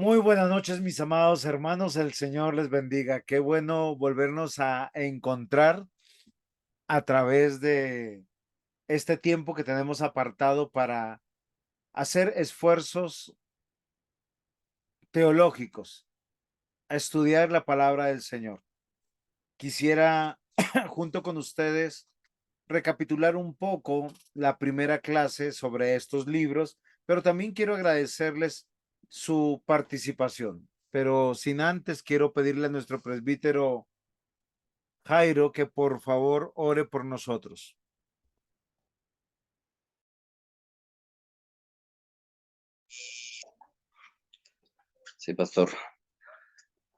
Muy buenas noches, mis amados hermanos. El Señor les bendiga. Qué bueno volvernos a encontrar a través de este tiempo que tenemos apartado para hacer esfuerzos teológicos, a estudiar la palabra del Señor. Quisiera, junto con ustedes, recapitular un poco la primera clase sobre estos libros, pero también quiero agradecerles su participación. Pero sin antes, quiero pedirle a nuestro presbítero Jairo que por favor ore por nosotros. Sí, pastor.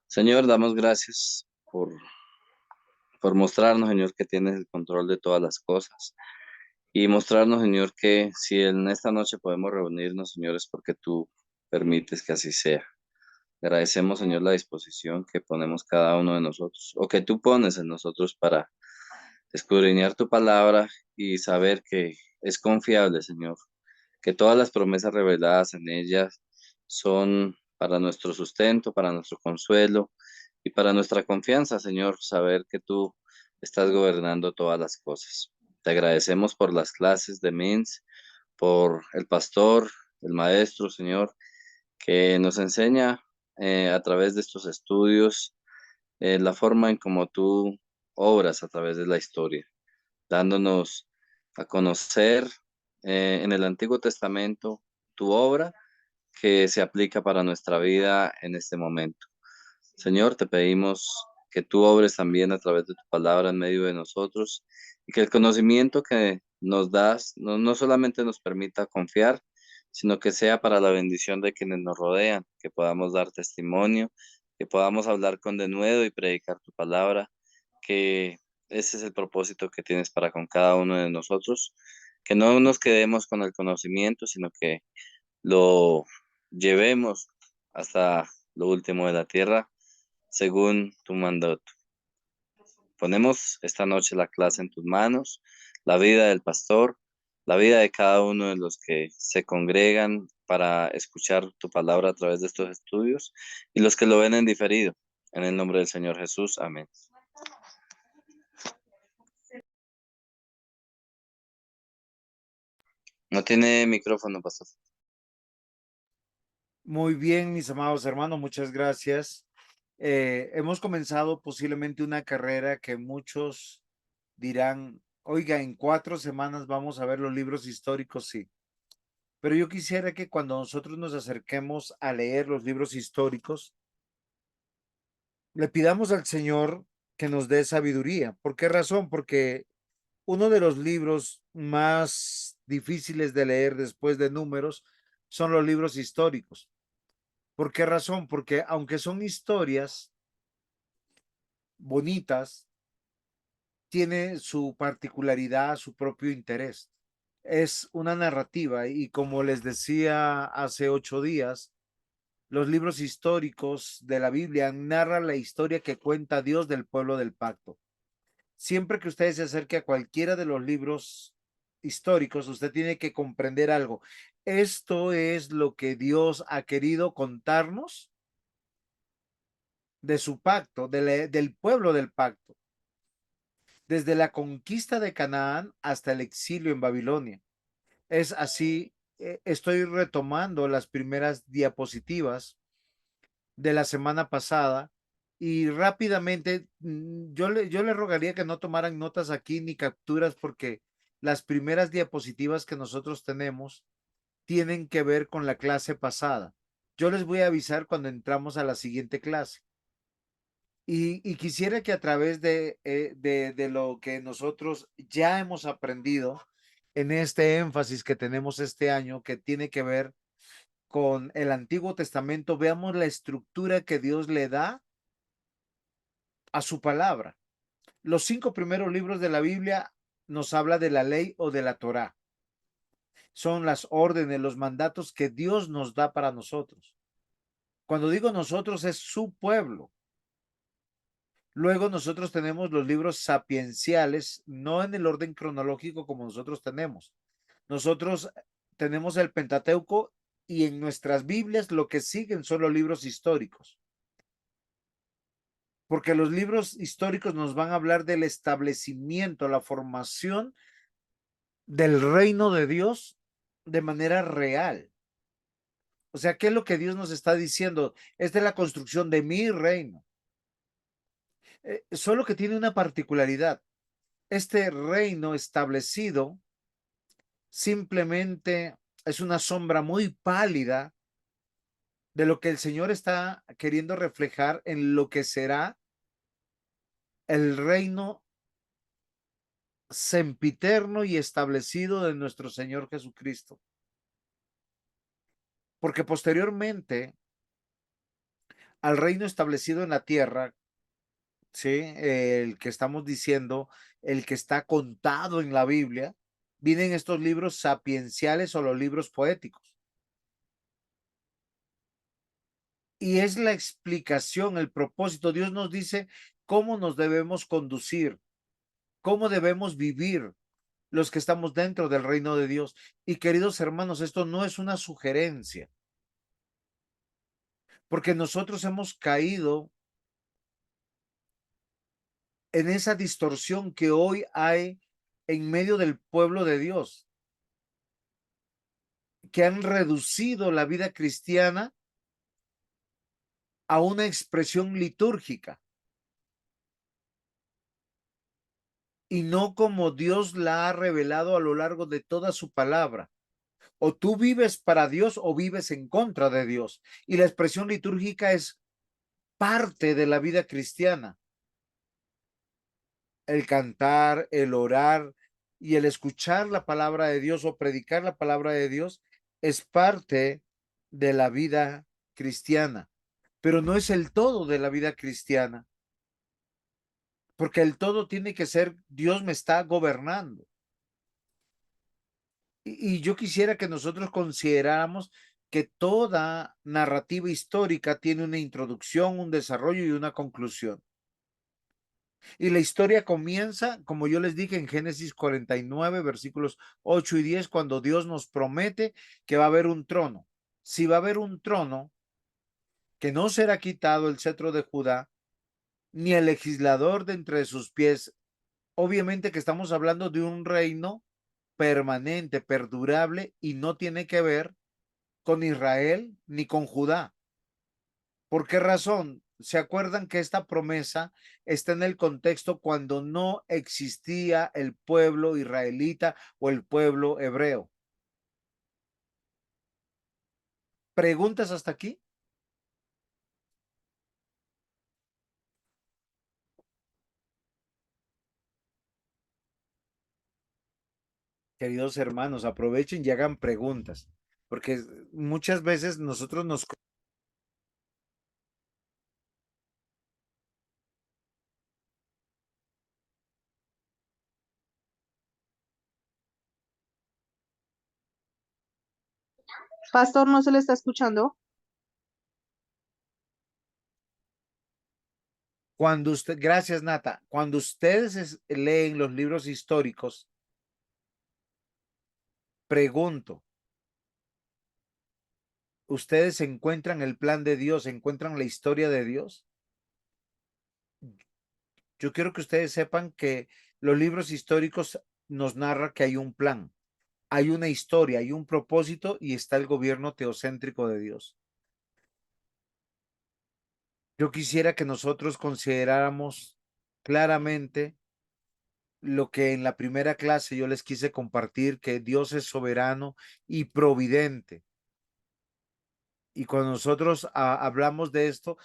Señor, damos gracias por mostrarnos, Señor, que tienes el control de todas las cosas. Y mostrarnos, Señor, que si en esta noche podemos reunirnos, Señor, es porque tú permites que así sea. Agradecemos, Señor, la disposición que ponemos cada uno de nosotros, o que tú pones en nosotros para escudriñar tu palabra y saber que es confiable, Señor, que todas las promesas reveladas en ellas son para nuestro sustento, para nuestro consuelo y para nuestra confianza, Señor, saber que tú estás gobernando todas las cosas. Te agradecemos por las clases de MINS, por el pastor, el maestro, Señor, que nos enseña a través de estos estudios la forma en cómo tú obras a través de la historia, dándonos a conocer en el Antiguo Testamento tu obra que se aplica para nuestra vida en este momento. Señor, te pedimos que tú obres también a través de tu palabra en medio de nosotros y que el conocimiento que nos das no solamente nos permita confiar, sino que sea para la bendición de quienes nos rodean, que podamos dar testimonio, que podamos hablar con denuedo y predicar tu palabra, que ese es el propósito que tienes para con cada uno de nosotros, que no nos quedemos con el conocimiento, sino que lo llevemos hasta lo último de la tierra, según tu mandato. Ponemos esta noche la clase en tus manos, la vida del pastor, la vida de cada uno de los que se congregan para escuchar tu palabra a través de estos estudios y los que lo ven en diferido. En el nombre del Señor Jesús, amén. No tiene micrófono, pastor. Muy bien, mis amados hermanos, muchas gracias. Hemos comenzado posiblemente una carrera que muchos dirán, oiga, en 4 semanas vamos a ver los libros históricos, sí. Pero yo quisiera que cuando nosotros nos acerquemos a leer los libros históricos, le pidamos al Señor que nos dé sabiduría. ¿Por qué razón? Porque uno de los libros más difíciles de leer después de Números son los libros históricos. ¿Por qué razón? Porque aunque son historias bonitas, tiene su particularidad, su propio interés. Es una narrativa y como les decía hace 8 días, los libros históricos de la Biblia narran la historia que cuenta Dios del pueblo del pacto. Siempre que usted se acerque a cualquiera de los libros históricos, usted tiene que comprender algo. Esto es lo que Dios ha querido contarnos de su pacto, del pueblo del pacto, desde la conquista de Canaán hasta el exilio en Babilonia. Es así, estoy retomando las primeras diapositivas de la semana pasada y rápidamente yo le rogaría que no tomaran notas aquí ni capturas porque las primeras diapositivas que nosotros tenemos tienen que ver con la clase pasada. Yo les voy a avisar cuando entramos a la siguiente clase. Y quisiera que a través de lo que nosotros ya hemos aprendido en este énfasis que tenemos este año, que tiene que ver con el Antiguo Testamento, veamos la estructura que Dios le da a su palabra. Los 5 primeros libros de la Biblia nos habla de la ley o de la Torá. Son las órdenes, los mandatos que Dios nos da para nosotros. Cuando digo nosotros es su pueblo. Luego nosotros tenemos los libros sapienciales, no en el orden cronológico como nosotros tenemos. Nosotros tenemos el Pentateuco y en nuestras Biblias lo que siguen son los libros históricos. Porque los libros históricos nos van a hablar del establecimiento, la formación del reino de Dios de manera real. O sea, ¿qué es lo que Dios nos está diciendo? Esta es la construcción de mi reino. Solo que tiene una particularidad. Este reino establecido simplemente es una sombra muy pálida de lo que el Señor está queriendo reflejar en lo que será el reino sempiterno y establecido de nuestro Señor Jesucristo. Porque posteriormente al reino establecido en la tierra, ¿sí? El que estamos diciendo, el que está contado en la Biblia, vienen estos libros sapienciales o los libros poéticos. Y es la explicación, el propósito. Dios nos dice cómo nos debemos conducir, cómo debemos vivir los que estamos dentro del reino de Dios. Y queridos hermanos, esto no es una sugerencia, porque nosotros hemos caído en esa distorsión que hoy hay en medio del pueblo de Dios, que han reducido la vida cristiana a una expresión litúrgica y no como Dios la ha revelado a lo largo de toda su palabra. O tú vives para Dios o vives en contra de Dios. Y la expresión litúrgica es parte de la vida cristiana. El cantar, el orar y el escuchar la palabra de Dios o predicar la palabra de Dios es parte de la vida cristiana, pero no es el todo de la vida cristiana, porque el todo tiene que ser Dios me está gobernando. Y yo quisiera que nosotros consideráramos que toda narrativa histórica tiene una introducción, un desarrollo y una conclusión. Y la historia comienza, como yo les dije, en Génesis 49, versículos 8 y 10, cuando Dios nos promete que va a haber un trono. Si va a haber un trono, que no será quitado el cetro de Judá, ni el legislador de entre sus pies. Obviamente que estamos hablando de un reino permanente, perdurable, y no tiene que ver con Israel ni con Judá. ¿Por qué razón? ¿Se acuerdan que esta promesa está en el contexto cuando no existía el pueblo israelita o el pueblo hebreo? ¿Preguntas hasta aquí? Queridos hermanos, aprovechen y hagan preguntas, porque muchas veces nosotros nos... Pastor, ¿no se le está escuchando? Cuando usted, gracias Nata, cuando ustedes leen los libros históricos, pregunto, ¿ustedes encuentran el plan de Dios, encuentran la historia de Dios? Yo quiero que ustedes sepan que los libros históricos nos narran que hay un plan, hay una historia, hay un propósito y está el gobierno teocéntrico de Dios. Yo quisiera que nosotros consideráramos claramente lo que en la primera clase yo les quise compartir, que Dios es soberano y providente. Y cuando nosotros hablamos de esto,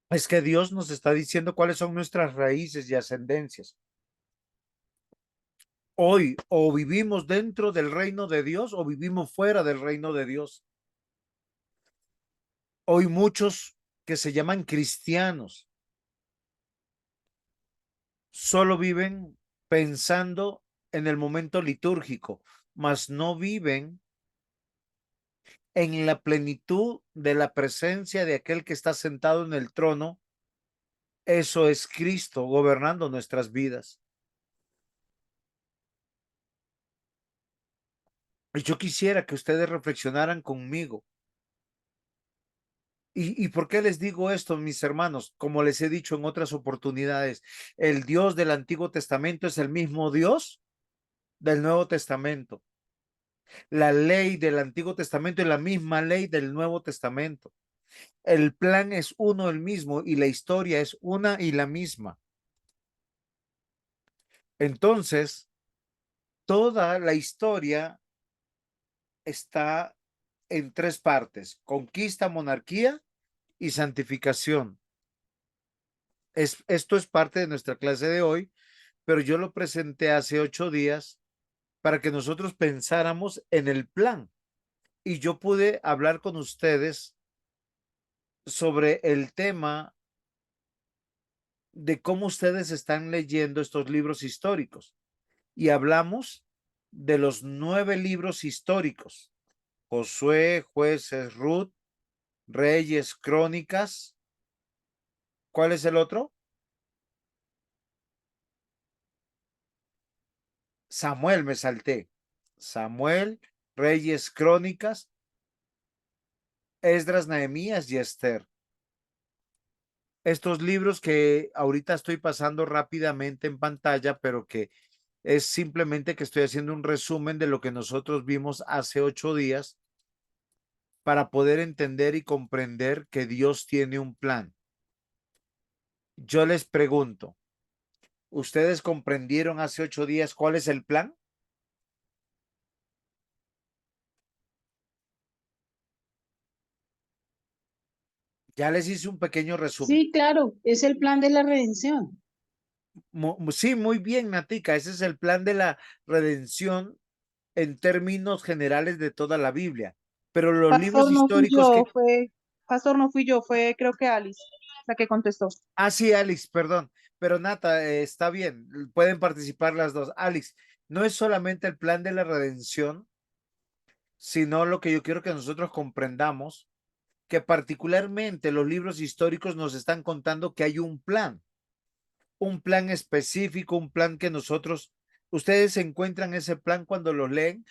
es que Dios nos está diciendo cuáles son nuestras raíces y ascendencias. Hoy o vivimos dentro del reino de Dios o vivimos fuera del reino de Dios. Hoy muchos que se llaman cristianos solo viven pensando en el momento litúrgico, mas no viven en la plenitud de la presencia de aquel que está sentado en el trono. Eso es Cristo gobernando nuestras vidas. Y yo quisiera que ustedes reflexionaran conmigo. ¿Y por qué les digo esto, mis hermanos? Como les he dicho en otras oportunidades, el Dios del Antiguo Testamento es el mismo Dios del Nuevo Testamento. La ley del Antiguo Testamento es la misma ley del Nuevo Testamento. El plan es uno el mismo y la historia es una y la misma. Entonces, toda la historia está en tres partes: conquista, monarquía y santificación. Esto es parte de nuestra clase de hoy, pero yo lo presenté hace 8 días para que nosotros pensáramos en el plan. Y yo pude hablar con ustedes sobre el tema de cómo ustedes están leyendo estos libros históricos. Y hablamos de los 9 libros históricos: Josué, Jueces, Ruth, Reyes, Crónicas. ¿Cuál es el otro? Samuel, me salté. Samuel, Reyes, Crónicas, Esdras, Nehemías y Esther. Estos libros que ahorita estoy pasando rápidamente en pantalla, pero que es simplemente que estoy haciendo un resumen de lo que nosotros vimos hace 8 días para poder entender y comprender que Dios tiene un plan. Yo les pregunto, ¿ustedes comprendieron hace 8 días cuál es el plan? Ya les hice un pequeño resumen. Sí, claro, es el plan de la redención. Sí, muy bien, Natica. Ese es el plan de la redención en términos generales de toda la Biblia. Pero los libros Pastor, no fui históricos yo, que... Pastor, no fui yo, fue creo que Alice la que contestó. Ah, sí, Alex, perdón. Pero Nata, está bien, pueden participar las dos. Alex, no es solamente el plan de la redención, sino lo que yo quiero que nosotros comprendamos, que particularmente los libros históricos nos están contando que hay un plan específico, un plan que nosotros, ustedes encuentran ese plan cuando leen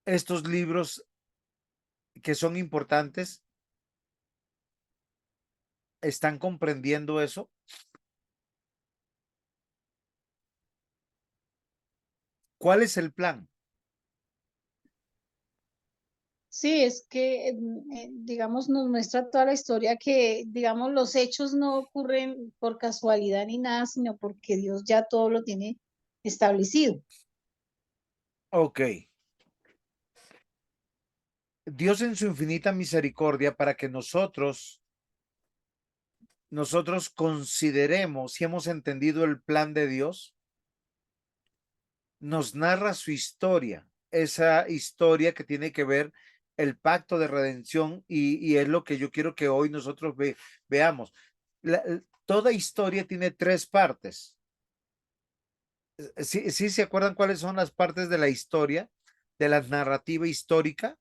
estos libros que son importantes, ¿están comprendiendo eso? ¿Cuál es el plan? Sí, es que, digamos, nos muestra toda la historia que, digamos, los hechos no ocurren por casualidad ni nada, sino porque Dios ya todo lo tiene establecido. Ok. Dios en su infinita misericordia para que nosotros consideremos si hemos entendido el plan de Dios, nos narra su historia, esa historia que tiene que ver el pacto de redención y es lo que yo quiero que hoy nosotros veamos. Toda historia tiene tres partes. ¿Sí, sí se acuerdan cuáles son las partes de la historia, de la narrativa histórica?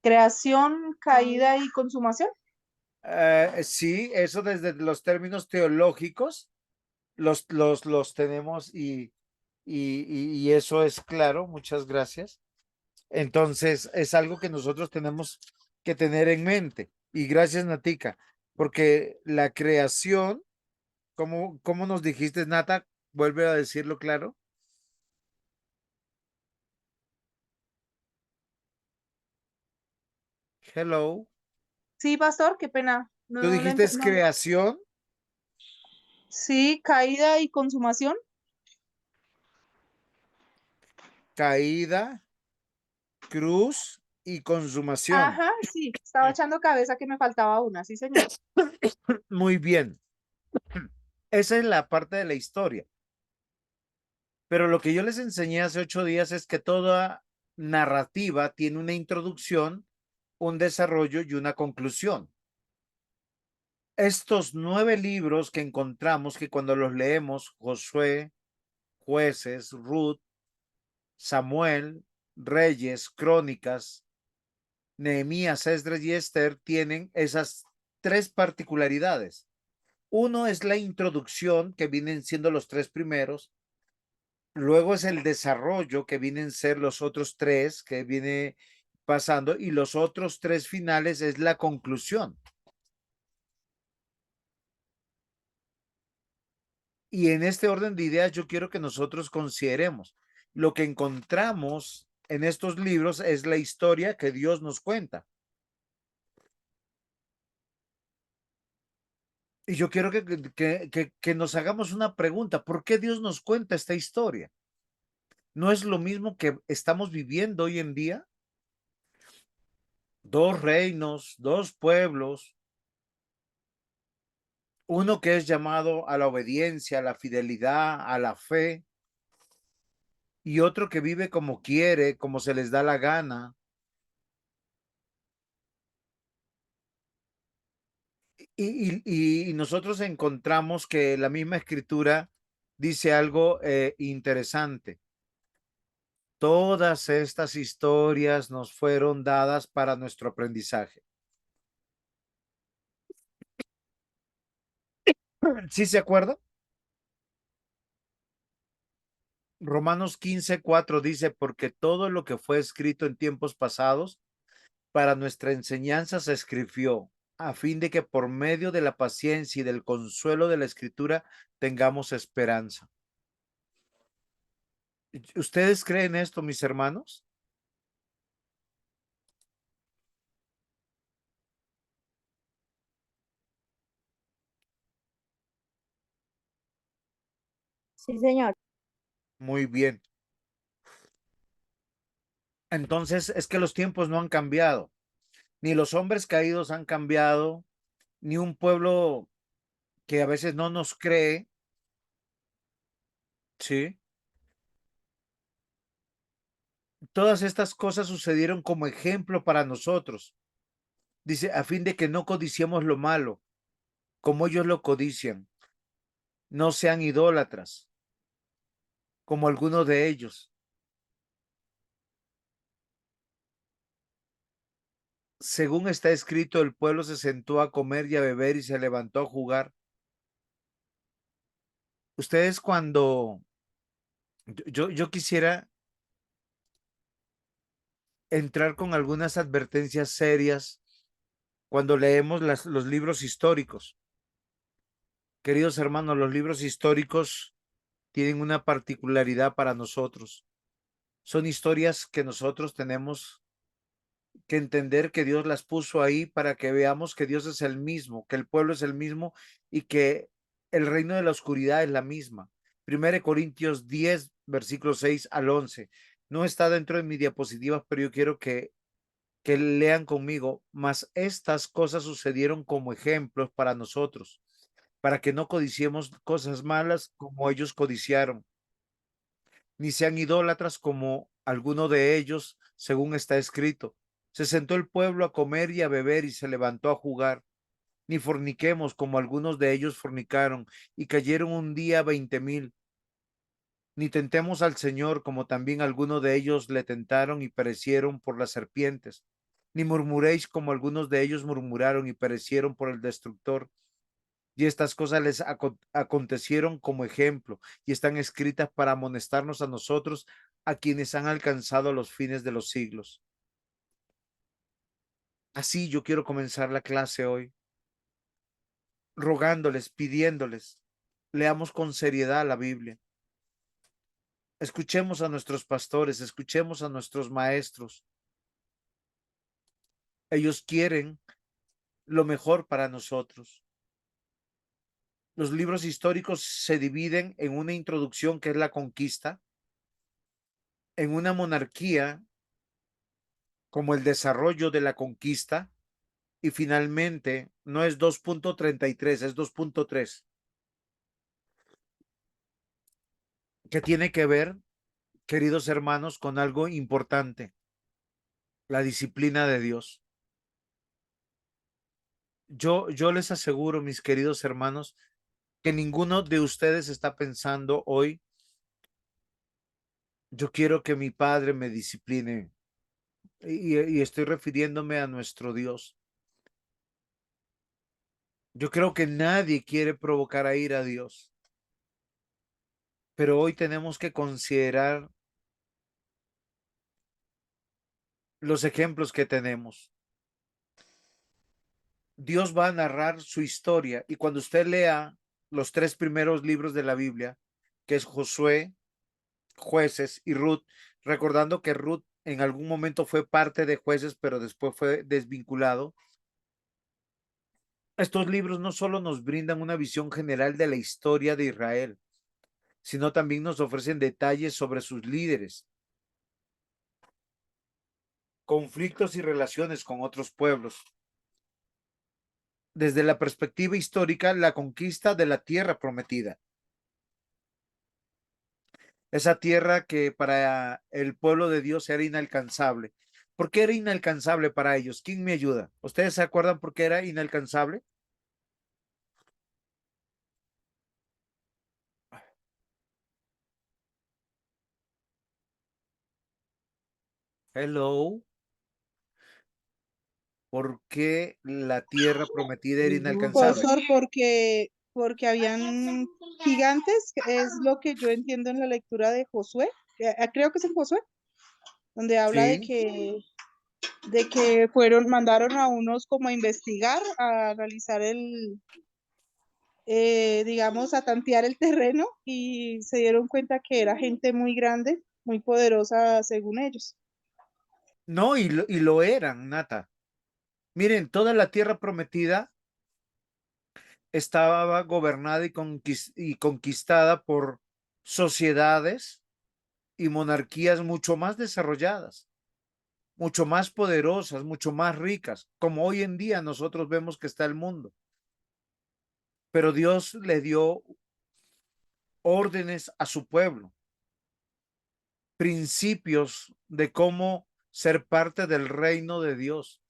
Creación, caída y consumación. Sí, eso desde los términos teológicos los tenemos y eso es claro, muchas gracias. Entonces, es algo que nosotros tenemos que tener en mente. Y gracias, Natica, porque la creación, ¿cómo nos dijiste, Nata? Vuelve a decirlo claro. Hello. Sí, Pastor, qué pena. Tú No, dijiste no. creación, Sí, caída y consumación. caída, cruz y consumación. Ajá, sí, estaba echando cabeza que me faltaba una, sí, señor. Muy bien. Esa es la parte de la historia. Pero lo que yo les enseñé hace 8 días es que toda narrativa tiene una introducción, un desarrollo y una conclusión. Estos 9 libros que encontramos, que cuando los leemos, Josué, Jueces, Ruth, Samuel, Reyes, Crónicas, Nehemías, Esdras y Esther, tienen esas tres particularidades. Uno es la introducción, que vienen siendo los tres primeros. Luego es el desarrollo, que vienen a ser los otros tres, que viene pasando. Y los otros tres finales es la conclusión. Y en este orden de ideas yo quiero que nosotros consideremos lo que encontramos en estos libros es la historia que Dios nos cuenta. Y yo quiero que nos hagamos una pregunta. ¿Por qué Dios nos cuenta esta historia? ¿No es lo mismo que estamos viviendo hoy en día? Dos reinos, dos pueblos, uno que es llamado a la obediencia, a la fidelidad, a la fe, y otro que vive como quiere, como se les da la gana. Y nosotros encontramos que la misma escritura dice algo interesante. Todas estas historias nos fueron dadas para nuestro aprendizaje. ¿Sí se acuerda? Romanos 15:4 dice, porque todo lo que fue escrito en tiempos pasados para nuestra enseñanza se escribió, a fin de que por medio de la paciencia y del consuelo de la escritura tengamos esperanza. ¿Ustedes creen esto, mis hermanos? Sí, señor. Muy bien. Entonces es que los tiempos no han cambiado, ni los hombres caídos han cambiado, ni un pueblo que a veces no nos cree, ¿sí? Todas estas cosas sucedieron como ejemplo para nosotros. Dice, a fin de que no codiciemos lo malo, como ellos lo codician. No sean idólatras, como algunos de ellos. Según está escrito, el pueblo se sentó a comer y a beber y se levantó a jugar. Ustedes cuando yo quisiera entrar con algunas advertencias serias cuando leemos los libros históricos. Queridos hermanos, los libros históricos tienen una particularidad para nosotros. Son historias que nosotros tenemos que entender que Dios las puso ahí para que veamos que Dios es el mismo, que el pueblo es el mismo y que el reino de la oscuridad es la misma. 1 Corintios 10, versículos 6 al 11. No está dentro de mi diapositivas, pero yo quiero que lean conmigo, mas estas cosas sucedieron como ejemplos para nosotros, para que no codiciemos cosas malas como ellos codiciaron, ni sean idólatras como alguno de ellos, según está escrito. Se sentó el pueblo a comer y a beber y se levantó a jugar. Ni forniquemos como algunos de ellos fornicaron y cayeron un día 20,000. Ni tentemos al Señor como también algunos de ellos le tentaron y perecieron por las serpientes. Ni murmuréis como algunos de ellos murmuraron y perecieron por el destructor. Y estas cosas les acontecieron como ejemplo y están escritas para amonestarnos a nosotros, a quienes han alcanzado los fines de los siglos. Así yo quiero comenzar la clase hoy, rogándoles, pidiéndoles, leamos con seriedad la Biblia. Escuchemos a nuestros pastores, escuchemos a nuestros maestros. Ellos quieren lo mejor para nosotros. Los libros históricos se dividen en una introducción que es la conquista, en una monarquía como el desarrollo de la conquista y finalmente no es 2.33, es 2.3, que tiene que ver, queridos hermanos, con algo importante, la disciplina de Dios. Yo les aseguro, mis queridos hermanos, que ninguno de ustedes está pensando hoy, yo quiero que mi padre me discipline y estoy refiriéndome a nuestro Dios. Yo creo que nadie quiere provocar a ira a Dios, pero hoy tenemos que considerar los ejemplos que tenemos. Dios va a narrar su historia y cuando usted lea los tres primeros libros de la Biblia, que es Josué, Jueces y Ruth, recordando que Ruth en algún momento fue parte de Jueces, pero después fue desvinculado. Estos libros no solo nos brindan una visión general de la historia de Israel, sino también nos ofrecen detalles sobre sus líderes, conflictos y relaciones con otros pueblos. Desde la perspectiva histórica, la conquista de la tierra prometida. Esa tierra que para el pueblo de Dios era inalcanzable. ¿Por qué era inalcanzable para ellos? ¿Quién me ayuda? ¿Ustedes se acuerdan por qué era inalcanzable? Hello. ¿Por qué la tierra prometida era inalcanzable? Pastor, porque habían gigantes, que es lo que yo entiendo en la lectura de Josué, creo que es en Josué, donde habla Sí. de que mandaron a unos como a investigar, a realizar digamos, a tantear el terreno y se dieron cuenta que era gente muy grande, muy poderosa según ellos. No, y lo eran, Nata. Miren, toda la tierra prometida estaba gobernada y conquistada por sociedades y monarquías mucho más desarrolladas, mucho más poderosas, mucho más ricas, como hoy en día nosotros vemos que está el mundo. Pero Dios le dio órdenes a su pueblo, principios de cómo ser parte del reino de Dios.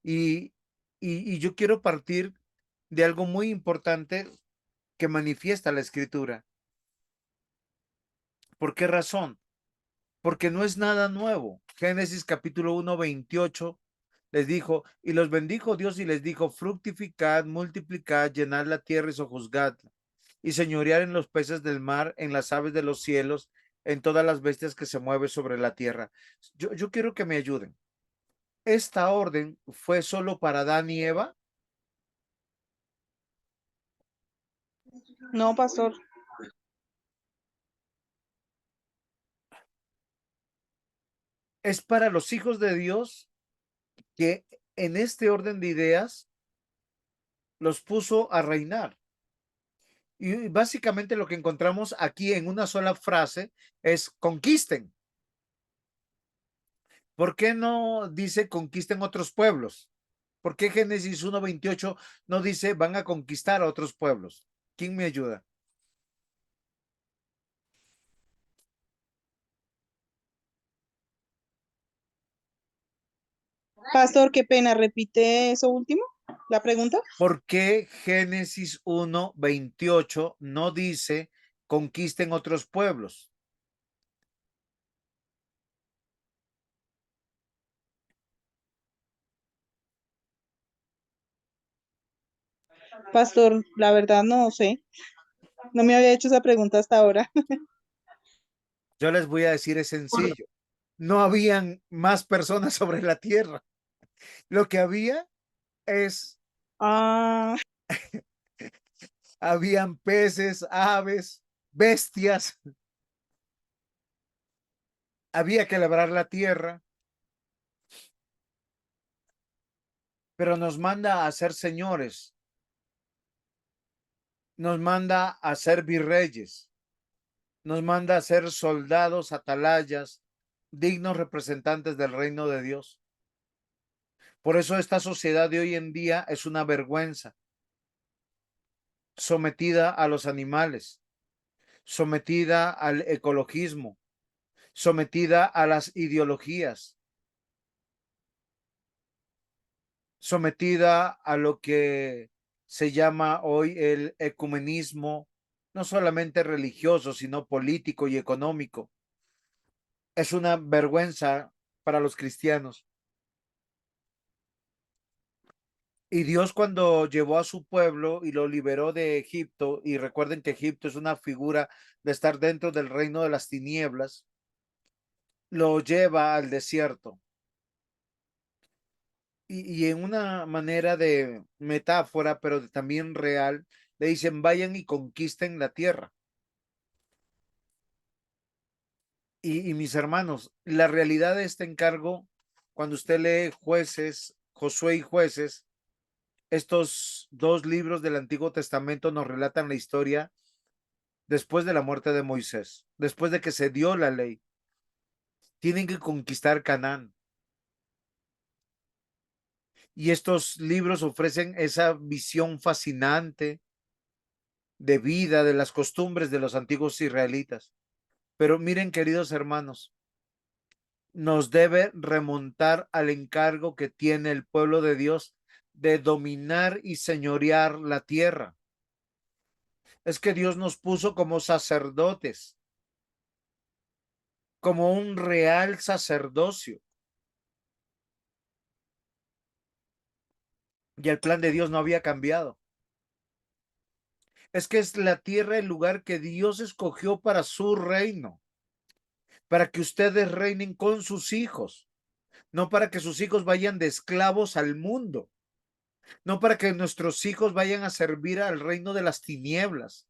Y, y yo quiero partir de algo muy importante que manifiesta la escritura. ¿Por qué razón? Porque no es nada nuevo. Génesis capítulo 1, 28 les dijo, y los bendijo Dios y les dijo, fructificad, multiplicad, llenad la tierra y sojuzgadla, y señorear en los peces del mar, en las aves de los cielos, en todas las bestias que se mueven sobre la tierra. Yo quiero que me ayuden. ¿Esta orden fue solo para Adán y Eva? No, pastor. Es para los hijos de Dios que en este orden de ideas los puso a reinar. Y básicamente lo que encontramos aquí en una sola frase es conquisten. ¿Por qué no dice conquisten otros pueblos? ¿Por qué Génesis 1:28 no dice van a conquistar a otros pueblos? ¿Quién me ayuda? Pastor, qué pena, repite eso último, la pregunta. ¿Por qué Génesis 1:28 no dice conquisten otros pueblos? Pastor, la verdad no sé, no me había hecho esa pregunta hasta ahora. Yo les voy a decir, es sencillo. No habían más personas sobre la tierra. Lo que había es, Ah, habían peces, aves, bestias. Había que labrar la tierra, pero nos manda a ser señores, nos manda a ser virreyes, nos manda a ser soldados, atalayas, dignos representantes del reino de Dios. Por eso esta sociedad de hoy en día es una vergüenza, sometida a los animales, sometida al ecologismo, sometida a las ideologías, sometida a lo que se llama hoy el ecumenismo, no solamente religioso, sino político y económico. Es una vergüenza para los cristianos. Y Dios cuando llevó a su pueblo y lo liberó de Egipto, y recuerden que Egipto es una figura de estar dentro del reino de las tinieblas, lo lleva al desierto. Y en una manera de metáfora, pero también real, le dicen, vayan y conquisten la tierra. Y mis hermanos, la realidad de este encargo, cuando usted lee Jueces, Josué y Jueces, estos dos libros del Antiguo Testamento nos relatan la historia después de la muerte de Moisés, después de que se dio la ley. Tienen que conquistar Canaán. Y estos libros ofrecen esa visión fascinante de vida, de las costumbres de los antiguos israelitas. Pero miren, queridos hermanos, nos debe remontar al encargo que tiene el pueblo de Dios de dominar y señorear la tierra. Es que Dios nos puso como sacerdotes, como un real sacerdocio. Y el plan de Dios no había cambiado. Es que es la tierra el lugar que Dios escogió para su reino, para que ustedes reinen con sus hijos, no para que sus hijos vayan de esclavos al mundo, no para que nuestros hijos vayan a servir al reino de las tinieblas.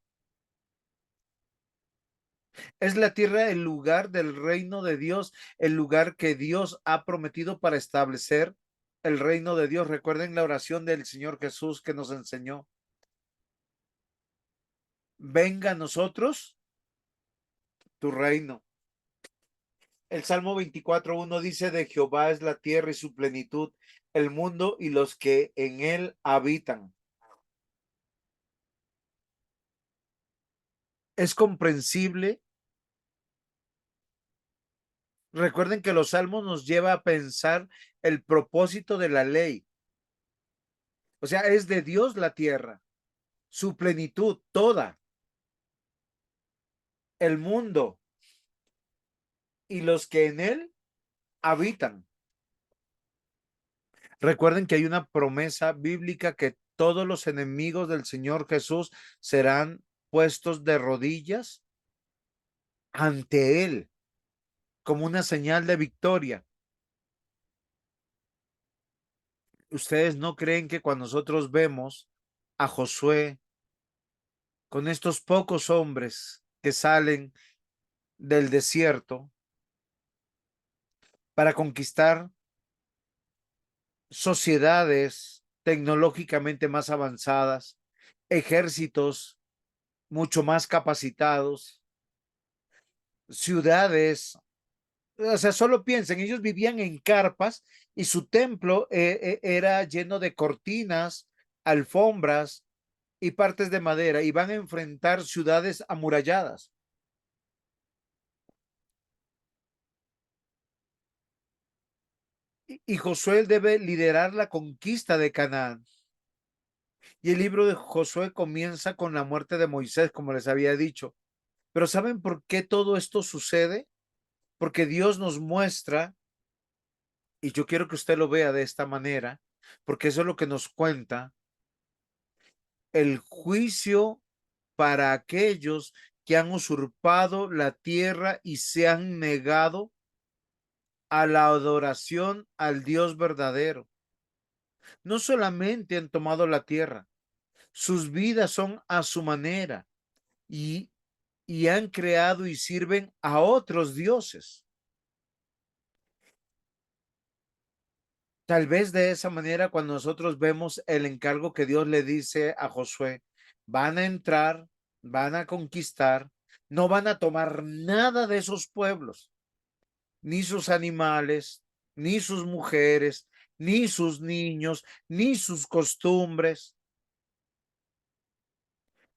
Es la tierra el lugar del reino de Dios, el lugar que Dios ha prometido para establecer el reino de Dios. Recuerden la oración del Señor Jesús que nos enseñó. Venga a nosotros tu reino. El Salmo 24:1 dice, de Jehová es la tierra y su plenitud, el mundo y los que en él habitan. Es comprensible. Recuerden que los salmos nos lleva a pensar el propósito de la ley. O sea, es de Dios la tierra, su plenitud, toda, el mundo y los que en él habitan. Recuerden que hay una promesa bíblica que todos los enemigos del Señor Jesús serán puestos de rodillas ante él como una señal de victoria. ¿Ustedes no creen que cuando nosotros vemos a Josué con estos pocos hombres que salen del desierto para conquistar sociedades tecnológicamente más avanzadas, ejércitos mucho más capacitados, ciudades, o sea, solo piensen, ellos vivían en carpas y su templo era lleno de cortinas, alfombras y partes de madera y van a enfrentar ciudades amuralladas? Y Josué debe liderar la conquista de Canaán. Y el libro de Josué comienza con la muerte de Moisés, como les había dicho. Pero ¿saben por qué todo esto sucede? Porque Dios nos muestra, y yo quiero que usted lo vea de esta manera, porque eso es lo que nos cuenta, el juicio para aquellos que han usurpado la tierra y se han negado a la adoración al Dios verdadero. No solamente han tomado la tierra, sus vidas son a su manera y, y han creado y sirven a otros dioses. Tal vez de esa manera, cuando nosotros vemos el encargo que Dios le dice a Josué, van a entrar, van a conquistar, no van a tomar nada de esos pueblos, ni sus animales, ni sus mujeres, ni sus niños, ni sus costumbres.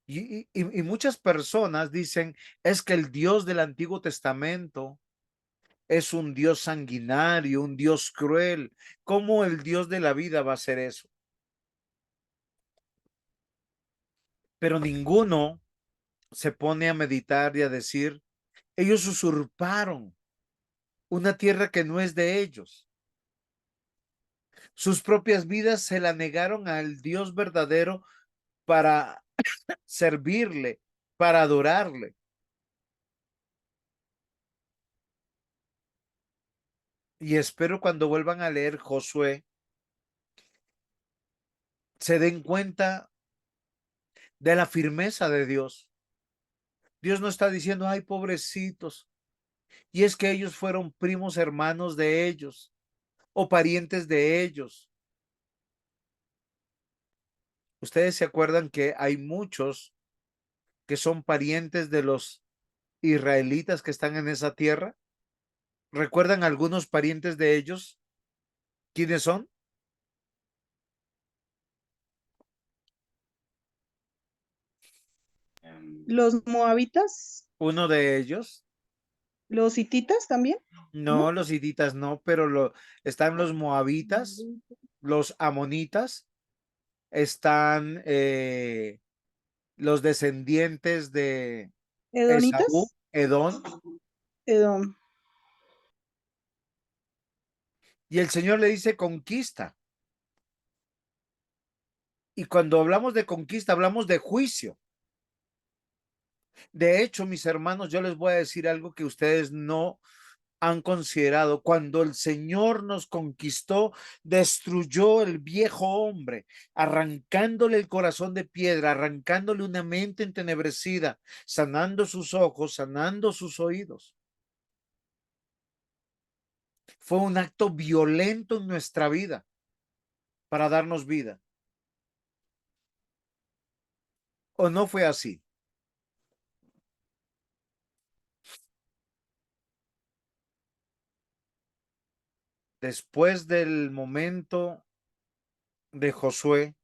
Y muchas personas dicen, es que el Dios del Antiguo Testamento es un Dios sanguinario, un Dios cruel. ¿Cómo el Dios de la vida va a hacer eso? Pero ninguno se pone a meditar y a decir, ellos usurparon una tierra que no es de ellos. Sus propias vidas se la negaron al Dios verdadero para servirle, para adorarle. Y espero cuando vuelvan a leer Josué, se den cuenta de la firmeza de Dios. Dios no está diciendo, ay, pobrecitos. Y es que ellos fueron primos hermanos de ellos o parientes de ellos. Ustedes se acuerdan que hay muchos que son parientes de los israelitas que están en esa tierra. ¿Recuerdan algunos parientes de ellos? ¿Quiénes son? Los moabitas, Uno de ellos. los hititas también, No, ¿no? los hititas no, pero están los moabitas, los amonitas, están los descendientes de Esaú, Edonitas, Edón, Edom. y el Señor le dice conquista. Y cuando hablamos de conquista, hablamos de juicio. De hecho, mis hermanos, yo les voy a decir algo que ustedes no han considerado. Cuando el Señor nos conquistó, destruyó el viejo hombre, arrancándole el corazón de piedra, arrancándole una mente entenebrecida, sanando sus ojos, sanando sus oídos. Fue un acto violento en nuestra vida para darnos vida. ¿O no fue así? Después del momento de Josué,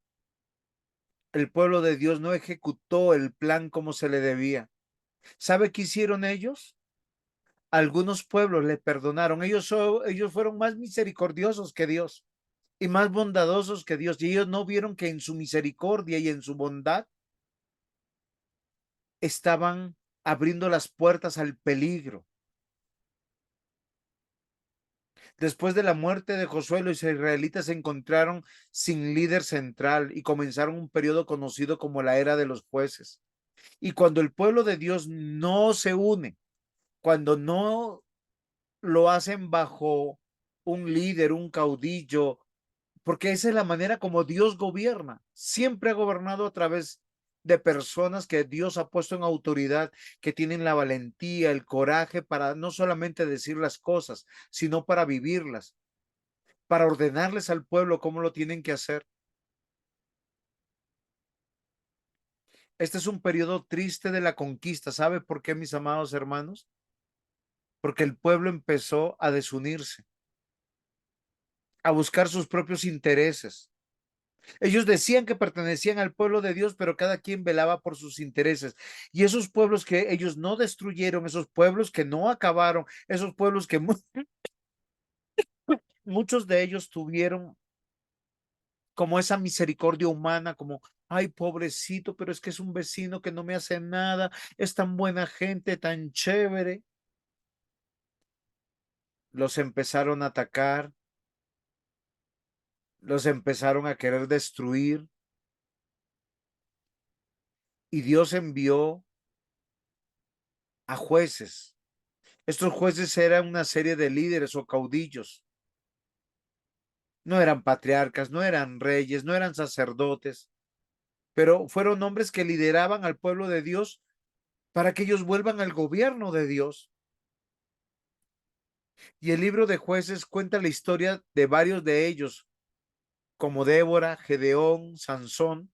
el pueblo de Dios no ejecutó el plan como se le debía. ¿Sabe qué hicieron ellos? Algunos pueblos le perdonaron. Ellos fueron más misericordiosos que Dios y más bondadosos que Dios. Y ellos no vieron que en su misericordia y en su bondad estaban abriendo las puertas al peligro. Después de la muerte de Josué, los israelitas se encontraron sin líder central y comenzaron un periodo conocido como la era de los jueces. Y cuando el pueblo de Dios no se une, cuando no lo hacen bajo un líder, un caudillo, porque esa es la manera como Dios gobierna. Siempre ha gobernado a través de personas que Dios ha puesto en autoridad, que tienen la valentía, el coraje para no solamente decir las cosas, sino para vivirlas, para ordenarles al pueblo cómo lo tienen que hacer. Este es un periodo triste de la conquista. ¿Sabe por qué, mis amados hermanos? Porque el pueblo empezó a desunirse, a buscar sus propios intereses. Ellos decían que pertenecían al pueblo de Dios, pero cada quien velaba por sus intereses. Y esos pueblos que ellos no destruyeron, esos pueblos que no acabaron, esos pueblos que muchos de ellos tuvieron como esa misericordia humana, como, ay, pobrecito, pero es que es un vecino que no me hace nada, es tan buena gente, tan chévere. Los empezaron a atacar, los empezaron a querer destruir, y Dios envió a jueces. Estos jueces eran una serie de líderes o caudillos. No eran patriarcas, no eran reyes, no eran sacerdotes, pero fueron hombres que lideraban al pueblo de Dios para que ellos vuelvan al gobierno de Dios. Y el libro de Jueces cuenta la historia de varios de ellos, como Débora, Gedeón, Sansón,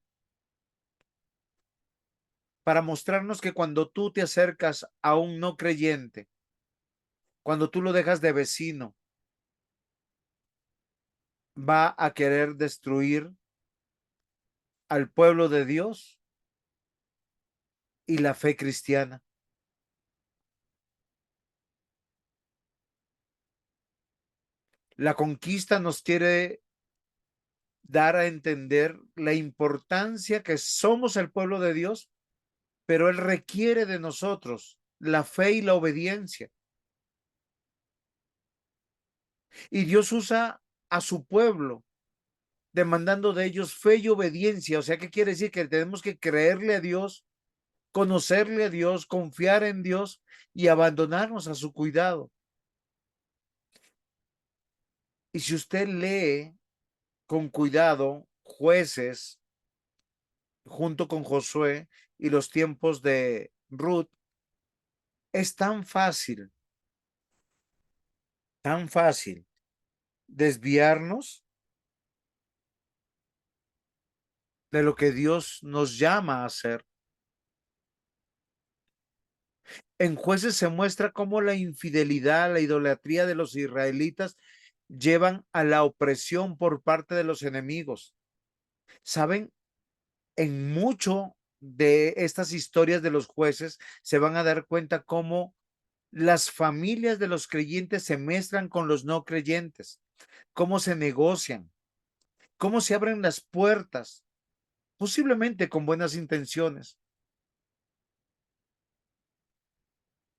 para mostrarnos que cuando tú te acercas a un no creyente, cuando tú lo dejas de vecino, va a querer destruir al pueblo de Dios y la fe cristiana. La conquista nos quiere dar a entender la importancia que somos el pueblo de Dios, pero Él requiere de nosotros la fe y la obediencia. Y Dios usa a su pueblo demandando de ellos fe y obediencia. O sea, ¿qué quiere decir? Que tenemos que creerle a Dios, conocerle a Dios, confiar en Dios y abandonarnos a su cuidado. Y si usted lee con cuidado Jueces junto con Josué y los tiempos de Ruth, es tan fácil desviarnos de lo que Dios nos llama a hacer. En Jueces se muestra cómo la infidelidad, la idolatría de los israelitas llevan a la opresión por parte de los enemigos. ¿Saben? En mucho de estas historias de los jueces se van a dar cuenta cómo las familias de los creyentes se mezclan con los no creyentes, cómo se negocian, cómo se abren las puertas, posiblemente con buenas intenciones,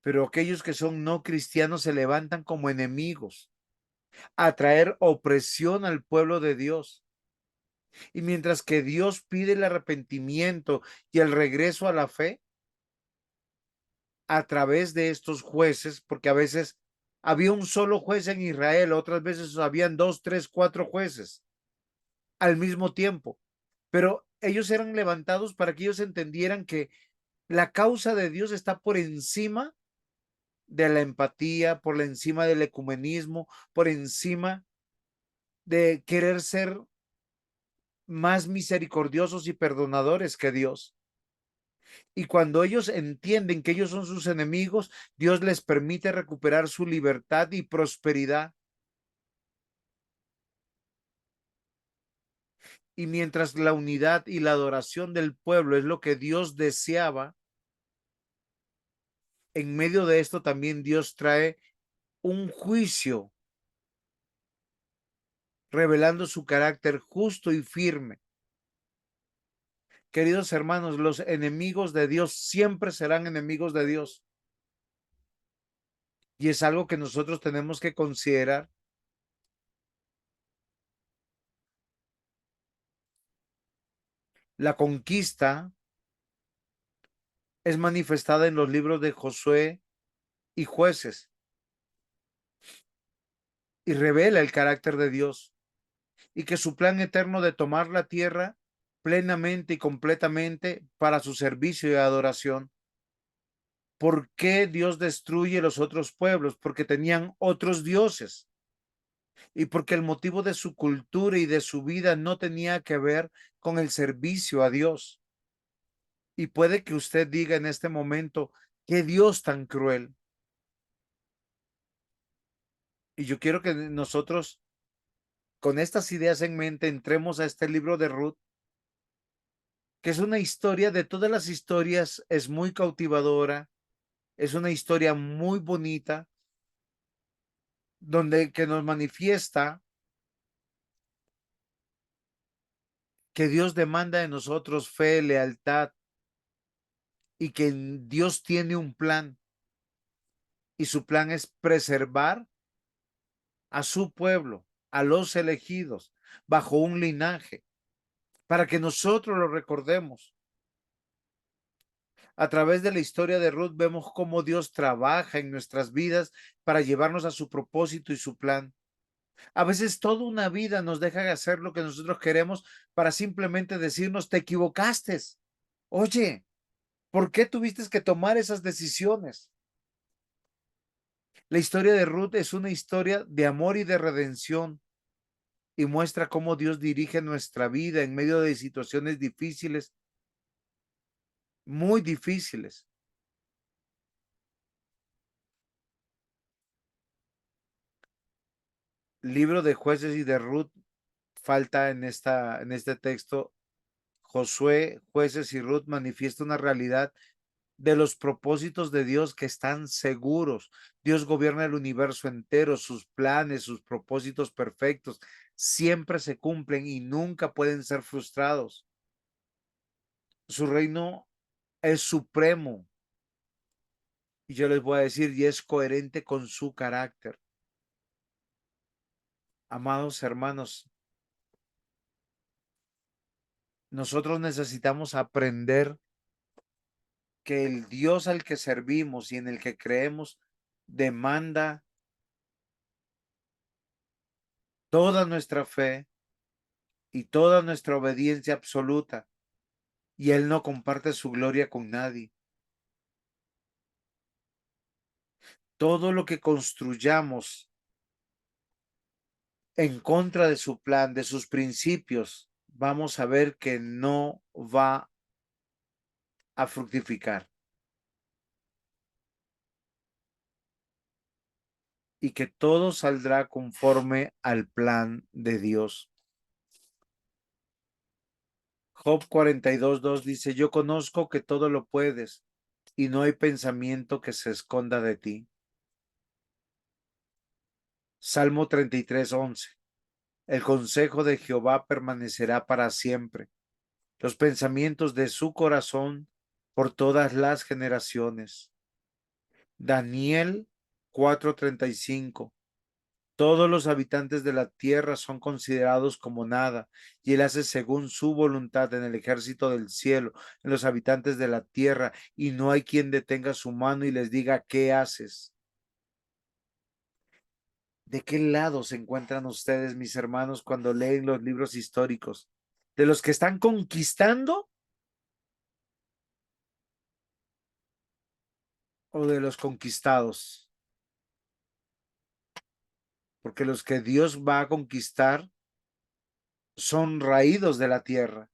pero aquellos que son no cristianos se levantan como enemigos a traer opresión al pueblo de Dios. Y mientras que Dios pide el arrepentimiento y el regreso a la fe a través de estos jueces, porque a veces había un solo juez en Israel, otras veces habían 2, 3, 4 jueces al mismo tiempo, pero ellos eran levantados para que ellos entendieran que la causa de Dios está por encima de la empatía, por encima del ecumenismo, por encima de querer ser más misericordiosos y perdonadores que Dios. Y cuando ellos entienden que ellos son sus enemigos, Dios les permite recuperar su libertad y prosperidad. Y mientras la unidad y la adoración del pueblo es lo que Dios deseaba, en medio de esto también Dios trae un juicio, revelando su carácter justo y firme. Queridos hermanos, los enemigos de Dios siempre serán enemigos de Dios. Y es algo que nosotros tenemos que considerar. La conquista es manifestada en los libros de Josué y Jueces y revela el carácter de Dios y que su plan eterno de tomar la tierra plenamente y completamente para su servicio y adoración. ¿Por qué Dios destruye los otros pueblos? Porque tenían otros dioses y porque el motivo de su cultura y de su vida no tenía que ver con el servicio a Dios. Y puede que usted diga en este momento, qué Dios tan cruel. Y yo quiero que nosotros, con estas ideas en mente, entremos a este libro de Ruth, que es una historia de todas las historias, es muy cautivadora, es una historia muy bonita, donde que nos manifiesta que Dios demanda de nosotros fe, lealtad y que Dios tiene un plan y su plan es preservar a su pueblo, a los elegidos, bajo un linaje, para que nosotros lo recordemos. A través de la historia de Ruth vemos cómo Dios trabaja en nuestras vidas para llevarnos a su propósito y su plan. A veces toda una vida nos deja de hacer lo que nosotros queremos para simplemente decirnos, te equivocaste. Oye, ¿por qué tuviste que tomar esas decisiones? La historia de Ruth es una historia de amor y de redención y muestra cómo Dios dirige nuestra vida en medio de situaciones difíciles, muy difíciles. Libro de Jueces y de Ruth falta en este texto. Josué, Jueces y Ruth manifiesta una realidad de los propósitos de Dios que están seguros. Dios gobierna el universo entero, sus planes, sus propósitos perfectos siempre se cumplen y nunca pueden ser frustrados. Su reino es supremo y yo les voy a decir, y es coherente con su carácter. Amados hermanos, Nosotros necesitamos aprender que el Dios al que servimos y en el que creemos demanda toda nuestra fe y toda nuestra obediencia absoluta, y Él no comparte su gloria con nadie. Todo lo que construyamos en contra de su plan, de sus principios, vamos a ver que no va a fructificar y que todo saldrá conforme al plan de Dios. Job 42:2 dice, yo conozco que todo lo puedes y no hay pensamiento que se esconda de ti. Salmo 33:11, el consejo de Jehová permanecerá para siempre, los pensamientos de su corazón por todas las generaciones. Daniel 4:35, todos los habitantes de la tierra son considerados como nada, y él hace según su voluntad en el ejército del cielo, en los habitantes de la tierra, y no hay quien detenga su mano y les diga, ¿qué haces? ¿De qué lado se encuentran ustedes, mis hermanos, cuando leen los libros históricos? ¿De los que están conquistando o de los conquistados? Porque los que Dios va a conquistar son raídos de la tierra,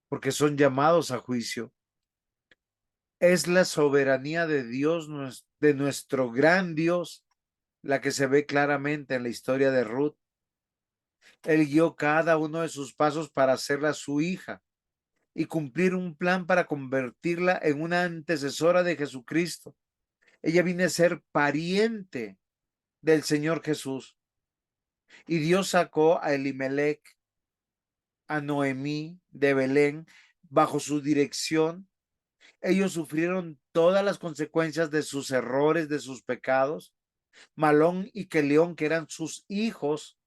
porque son llamados a juicio. Es la soberanía de Dios, de nuestro gran Dios, la que se ve claramente en la historia de Ruth. Él guió cada uno de sus pasos para hacerla su hija y cumplir un plan para convertirla en una antecesora de Jesucristo. Ella viene a ser pariente del Señor Jesús. Y Dios sacó a Elimelech, a Noemí de Belén, bajo su dirección. Ellos sufrieron todas las consecuencias de sus errores, de sus pecados. Malón y Queleón, que eran sus hijos,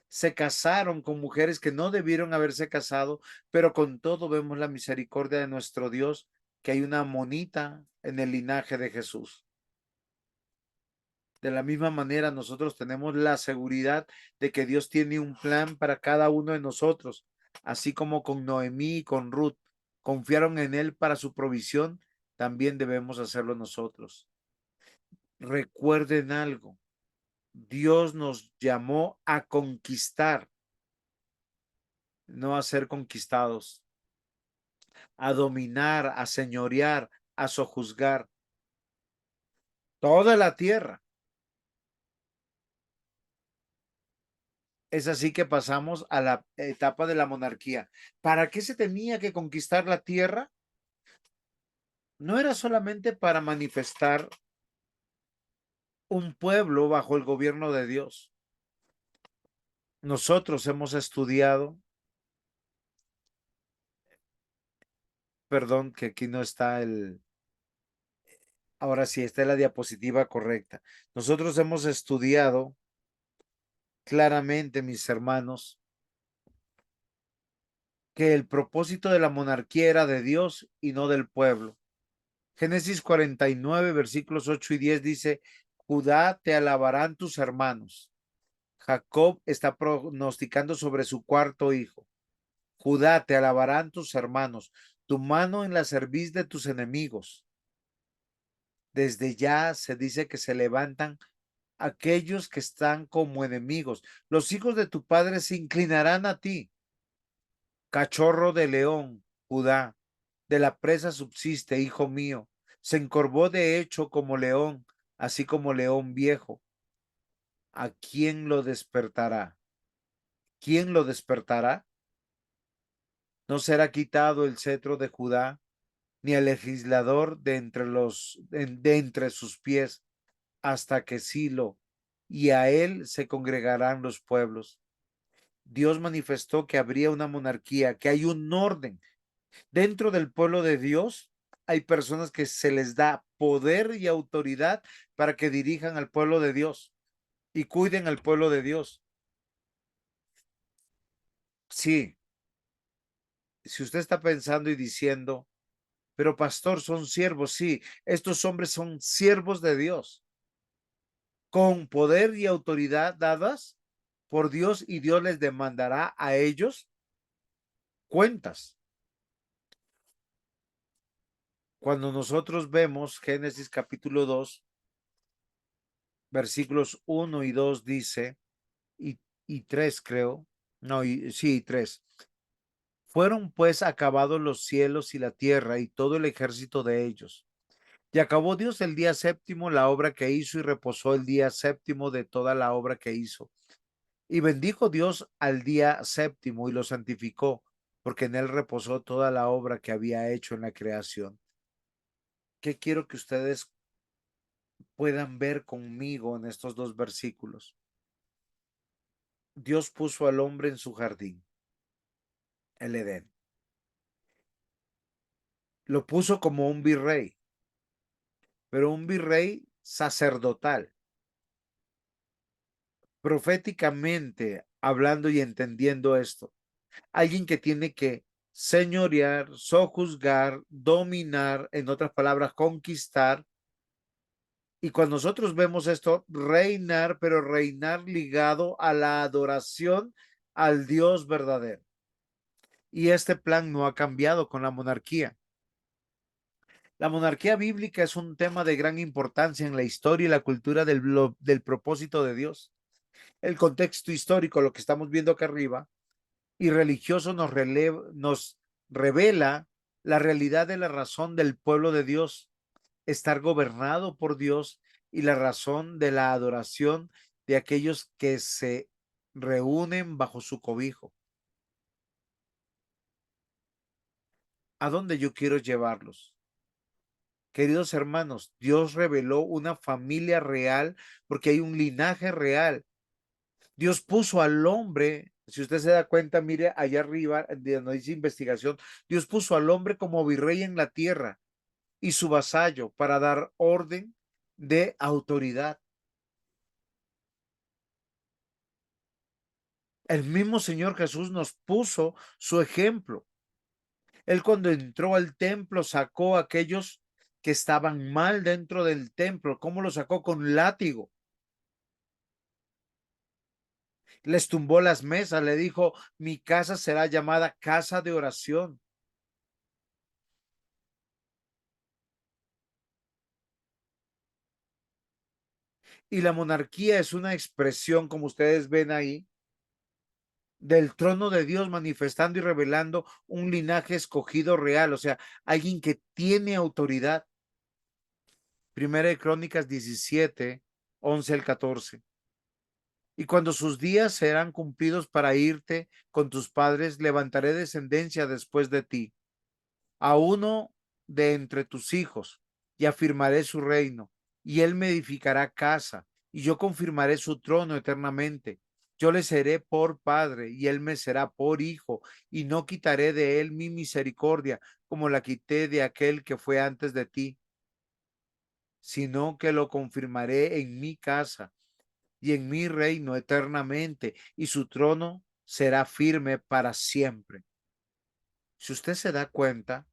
se casaron con mujeres que no debieron haberse casado, pero con todo vemos la misericordia de nuestro Dios, que hay una monita en el linaje de Jesús. De la misma manera, nosotros tenemos la seguridad de que Dios tiene un plan para cada uno de nosotros, así como con Noemí y con Ruth confiaron en Él para su provisión, también debemos hacerlo nosotros. Recuerden algo, Dios nos llamó a conquistar, no a ser conquistados, a dominar, a señorear, a sojuzgar toda la tierra. Es así que pasamos a la etapa de la monarquía. ¿Para qué se tenía que conquistar la tierra? No era solamente para manifestar un pueblo bajo el gobierno de Dios. Nosotros hemos estudiado, perdón, que aquí no está ahora sí, está la diapositiva correcta. Nosotros hemos estudiado claramente, mis hermanos, que el propósito de la monarquía era de Dios y no del pueblo. Génesis 49, versículos 8 y 10 dice, Judá te alabarán tus hermanos. Jacob está pronosticando sobre su cuarto hijo. Judá te alabarán tus hermanos, tu mano en la cerviz de tus enemigos. Desde ya se dice que se levantan aquellos que están como enemigos. Los hijos de tu padre se inclinarán a ti. Cachorro de león, Judá, de la presa subsiste, hijo mío. Se encorvó de hecho como león, así como león viejo. ¿A quién lo despertará? ¿Quién lo despertará? No será quitado el cetro de Judá, ni el legislador de entre sus pies, hasta que Silo, y a él se congregarán los pueblos. Dios manifestó que habría una monarquía, que hay un orden. Dentro del pueblo de Dios hay personas que se les da poder y autoridad para que dirijan al pueblo de Dios y cuiden al pueblo de Dios. Sí, Si usted está pensando y diciendo, pero pastor, son siervos, sí, estos hombres son siervos de Dios, con poder y autoridad dadas por Dios, y Dios les demandará a ellos cuentas. Cuando nosotros vemos Génesis capítulo 2, versículos 1 y 2 dice, y 3 creo, no, sí, 3. Fueron pues acabados los cielos y la tierra y todo el ejército de ellos. Y acabó Dios el día séptimo la obra que hizo y reposó el día séptimo de toda la obra que hizo. Y bendijo Dios al día séptimo y lo santificó, porque en él reposó toda la obra que había hecho en la creación. ¿Qué quiero que ustedes puedan ver conmigo en estos dos versículos? Dios puso al hombre en su jardín, el Edén. Lo puso como un virrey, pero un virrey sacerdotal, proféticamente hablando y entendiendo esto. Alguien que tiene que señorear, sojuzgar, dominar, en otras palabras, conquistar. Y cuando nosotros vemos esto, reinar, pero reinar ligado a la adoración al Dios verdadero. Y este plan no ha cambiado con la monarquía. La monarquía bíblica es un tema de gran importancia en la historia y la cultura del propósito de Dios. El contexto histórico, lo que estamos viendo acá arriba, y religioso nos revela la realidad de la razón del pueblo de Dios, estar gobernado por Dios, y la razón de la adoración de aquellos que se reúnen bajo su cobijo. ¿A dónde yo quiero llevarlos? Queridos hermanos, Dios reveló una familia real porque hay un linaje real. Dios puso al hombre, si usted se da cuenta, mire allá arriba, donde dice investigación, Dios puso al hombre como virrey en la tierra y su vasallo para dar orden de autoridad. El mismo Señor Jesús nos puso su ejemplo. Él, cuando entró al templo, sacó a aquellos que estaban mal dentro del templo. ¿Cómo lo sacó? Con látigo. Les tumbó las mesas, le dijo, mi casa será llamada casa de oración. Y la monarquía es una expresión, como ustedes ven ahí, del trono de Dios, manifestando y revelando un linaje escogido real, o sea, alguien que tiene autoridad. Primera de Crónicas 17, 11 al 14. Y cuando sus días serán cumplidos para irte con tus padres, levantaré descendencia después de ti, a uno de entre tus hijos, y afirmaré su reino, y él me edificará casa, y yo confirmaré su trono eternamente. Yo le seré por padre, y él me será por hijo, y no quitaré de él mi misericordia, como la quité de aquel que fue antes de ti, sino que lo confirmaré en mi casa y en mi reino eternamente, y su trono será firme para siempre. Si usted se da cuenta,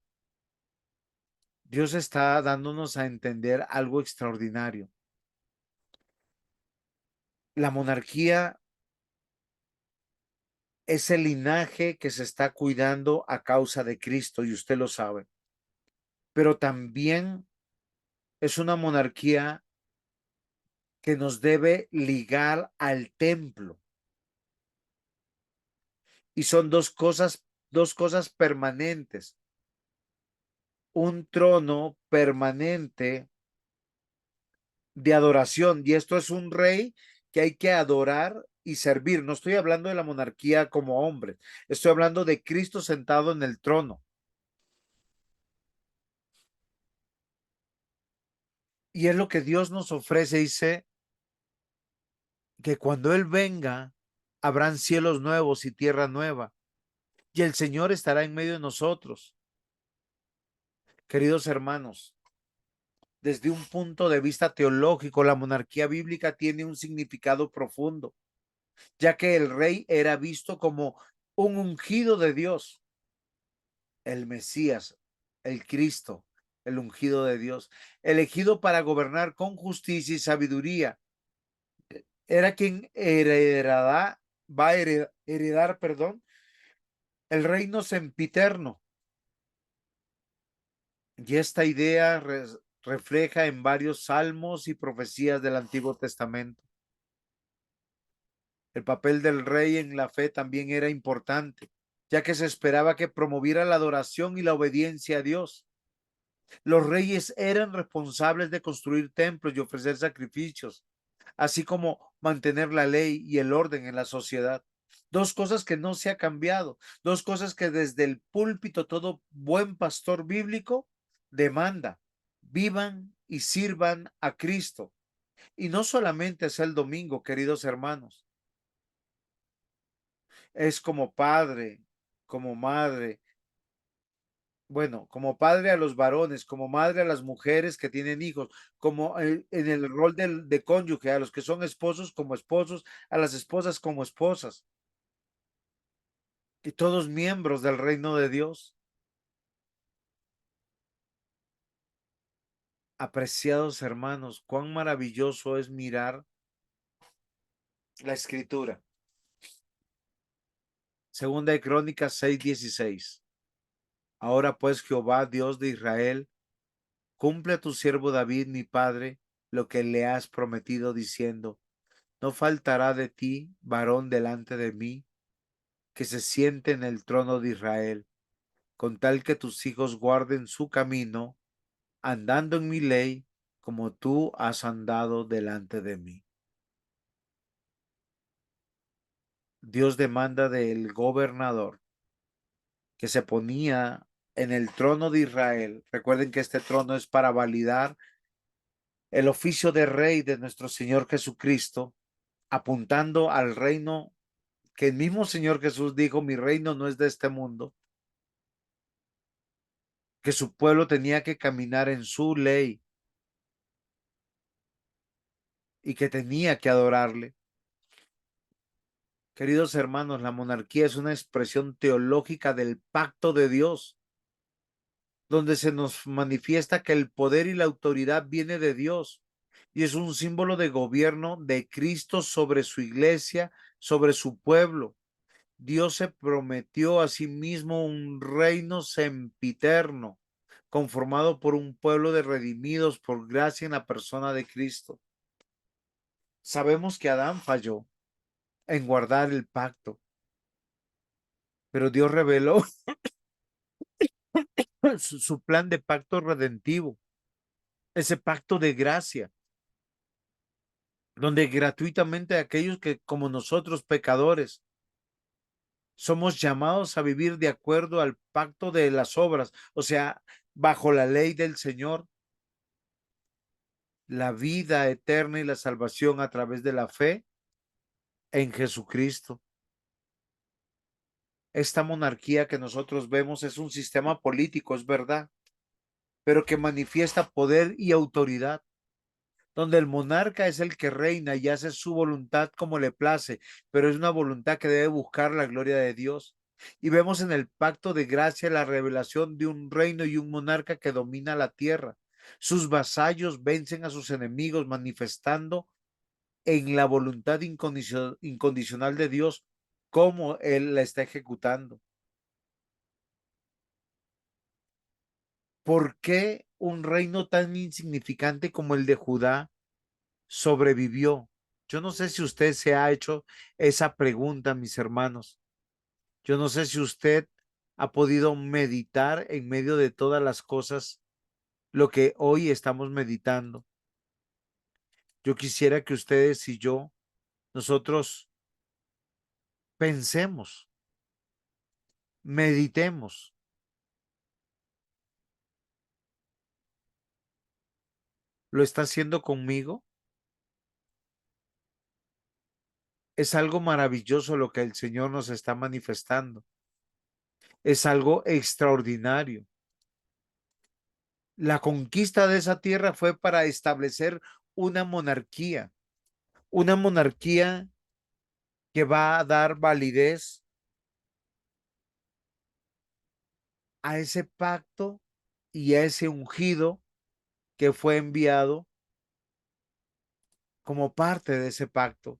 Dios está dándonos a entender algo extraordinario. La monarquía es el linaje que se está cuidando a causa de Cristo, y usted lo sabe. Pero también es una monarquía que nos debe ligar al templo. Y son dos cosas permanentes. Un trono permanente de adoración, y esto es un rey que hay que adorar y servir. No estoy hablando de la monarquía como hombre, estoy hablando de Cristo sentado en el trono. Y es lo que Dios nos ofrece. Dice que cuando Él venga, habrán cielos nuevos y tierra nueva, y el Señor estará en medio de nosotros. Queridos hermanos, desde un punto de vista teológico, la monarquía bíblica tiene un significado profundo, ya que el rey era visto como un ungido de Dios. el Mesías, el Cristo, el ungido de Dios, elegido para gobernar con justicia y sabiduría. Era quien va a heredar, perdón, el reino sempiterno. Y esta idea refleja en varios salmos y profecías del Antiguo Testamento. El papel del rey en la fe también era importante, ya que se esperaba que promoviera la adoración y la obediencia a Dios. Los reyes eran responsables de construir templos y ofrecer sacrificios, así como mantener la ley y el orden en la sociedad. Dos cosas que no se ha cambiado, dos cosas que desde el púlpito todo buen pastor bíblico demanda: vivan y sirvan a Cristo. Y no solamente es el domingo, queridos hermanos, es como padre, como madre, bueno, como padre a los varones, como madre a las mujeres que tienen hijos, como en el rol de cónyuge, a los que son esposos como esposos, a las esposas como esposas, y todos miembros del reino de Dios. Apreciados hermanos, cuán maravilloso es mirar la escritura. Segunda de Crónicas 6:16. Ahora pues, Jehová, Dios de Israel, cumple a tu siervo David, mi padre, lo que le has prometido, diciendo: no faltará de ti varón delante de mí que se siente en el trono de Israel, con tal que tus hijos guarden su camino, andando en mi ley, como tú has andado delante de mí. Dios demanda del gobernador que se ponía en el trono de Israel. Recuerden que este trono es para validar el oficio de rey de nuestro Señor Jesucristo, apuntando al reino que el mismo Señor Jesús dijo: mi reino no es de este mundo, que su pueblo tenía que caminar en su ley y que tenía que adorarle. Queridos hermanos, la monarquía es una expresión teológica del pacto de Dios, donde se nos manifiesta que el poder y la autoridad viene de Dios y es un símbolo de gobierno de Cristo sobre su iglesia, sobre su pueblo. Dios se prometió a sí mismo un reino sempiterno, conformado por un pueblo de redimidos por gracia en la persona de Cristo. Sabemos que Adán falló en guardar el pacto, pero Dios reveló su plan de pacto redentivo, ese pacto de gracia, donde gratuitamente aquellos que, como nosotros pecadores, somos llamados a vivir de acuerdo al pacto de las obras, o sea, bajo la ley del Señor, la vida eterna y la salvación a través de la fe en Jesucristo. Esta monarquía que nosotros vemos es un sistema político, es verdad, pero que manifiesta poder y autoridad, donde el monarca es el que reina y hace su voluntad como le place, pero es una voluntad que debe buscar la gloria de Dios. Y vemos en el pacto de gracia la revelación de un reino y un monarca que domina la tierra. Sus vasallos vencen a sus enemigos, manifestando en la voluntad incondicional de Dios cómo Él la está ejecutando. ¿Por qué un reino tan insignificante como el de Judá sobrevivió? Yo no sé si usted se ha hecho esa pregunta, mis hermanos. Yo no sé si usted ha podido meditar en medio de todas las cosas lo que hoy estamos meditando. Yo quisiera que ustedes y yo, nosotros pensemos, meditemos. ¿Lo está haciendo conmigo? Es algo maravilloso lo que el Señor nos está manifestando. Es algo extraordinario. La conquista de esa tierra fue para establecer una monarquía que va a dar validez a ese pacto y a ese ungido que fue enviado como parte de ese pacto.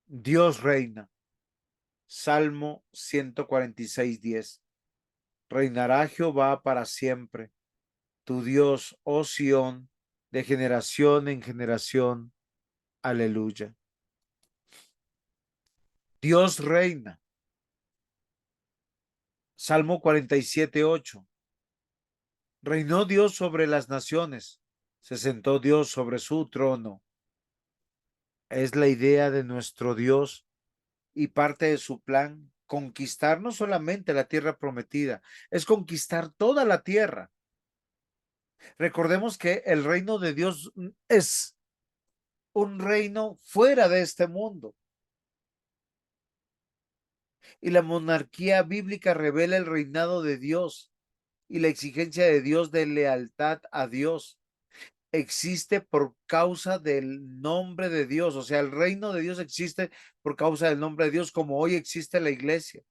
Dios reina. Salmo 146:10. Reinará Jehová para siempre, tu Dios, oh Sión, de generación en generación. Aleluya. Dios reina. Salmo 47:8. Reinó Dios sobre las naciones, se sentó Dios sobre su trono. Es la idea de nuestro Dios y parte de su plan conquistar no solamente la tierra prometida, es conquistar toda la tierra. Recordemos que el reino de Dios es un reino fuera de este mundo. Y la monarquía bíblica revela el reinado de Dios y la exigencia de Dios de lealtad a Dios. Existe por causa del nombre de Dios, o sea, el reino de Dios existe por causa del nombre de Dios, como hoy existe la iglesia.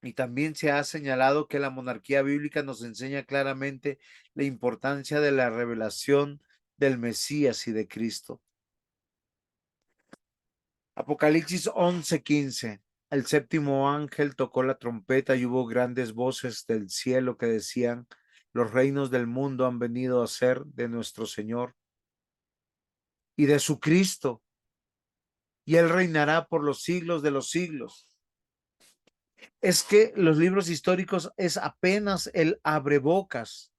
Y también se ha señalado que la monarquía bíblica nos enseña claramente la importancia de la revelación del Mesías y de Cristo. Apocalipsis 11:15. El séptimo ángel tocó la trompeta y hubo grandes voces del cielo que decían: los reinos del mundo han venido a ser de nuestro Señor y de su Cristo, y él reinará por los siglos de los siglos. Es que los libros históricos es apenas el abrebocas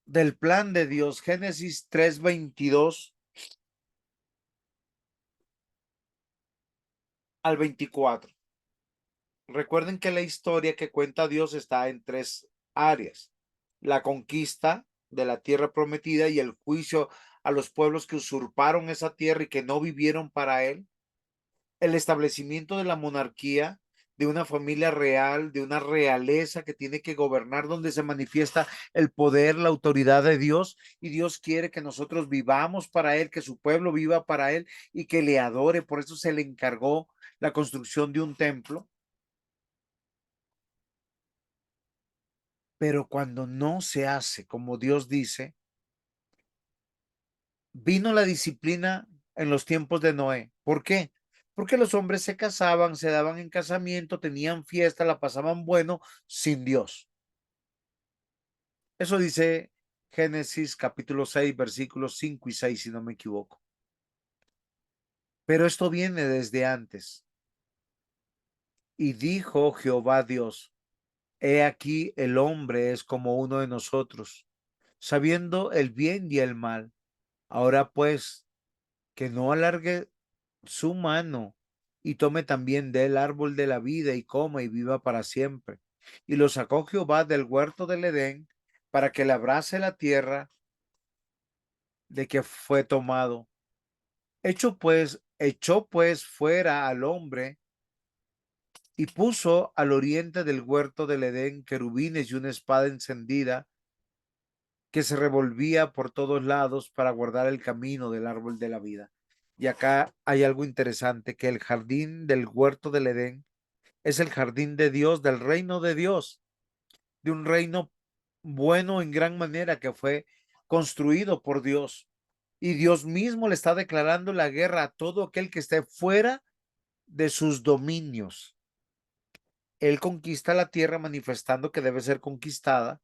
del plan de Dios. Génesis 3:22 al 24. Recuerden que la historia que cuenta Dios está en tres áreas: la conquista de la tierra prometida y el juicio a los pueblos que usurparon esa tierra y que no vivieron para él, el establecimiento de la monarquía, de una familia real, de una realeza que tiene que gobernar, donde se manifiesta el poder, la autoridad de Dios, y Dios quiere que nosotros vivamos para él, que su pueblo viva para él y que le adore. Por eso se le encargó la construcción de un templo. Pero cuando no se hace como Dios dice, vino la disciplina en los tiempos de Noé. ¿Por qué? Porque los hombres se casaban, se daban en casamiento, tenían fiesta, la pasaban bueno sin Dios. Eso dice Génesis capítulo 6, versículos 5 y 6, si no me equivoco. Pero esto viene desde antes. Y dijo Jehová Dios: he aquí el hombre es como uno de nosotros, sabiendo el bien y el mal. Ahora pues, que no alargue su mano y tome también del árbol de la vida y coma y viva para siempre. Y lo sacó Jehová del huerto del Edén para que labrase la tierra de que fue tomado. Echó pues fuera al hombre y puso al oriente del huerto del Edén querubines y una espada encendida que se revolvía por todos lados para guardar el camino del árbol de la vida. Y acá hay algo interesante, que el jardín del huerto del Edén es el jardín de Dios, del reino de Dios, de un reino bueno en gran manera que fue construido por Dios. Y Dios mismo le está declarando la guerra a todo aquel que esté fuera de sus dominios. Él conquista la tierra manifestando que debe ser conquistada.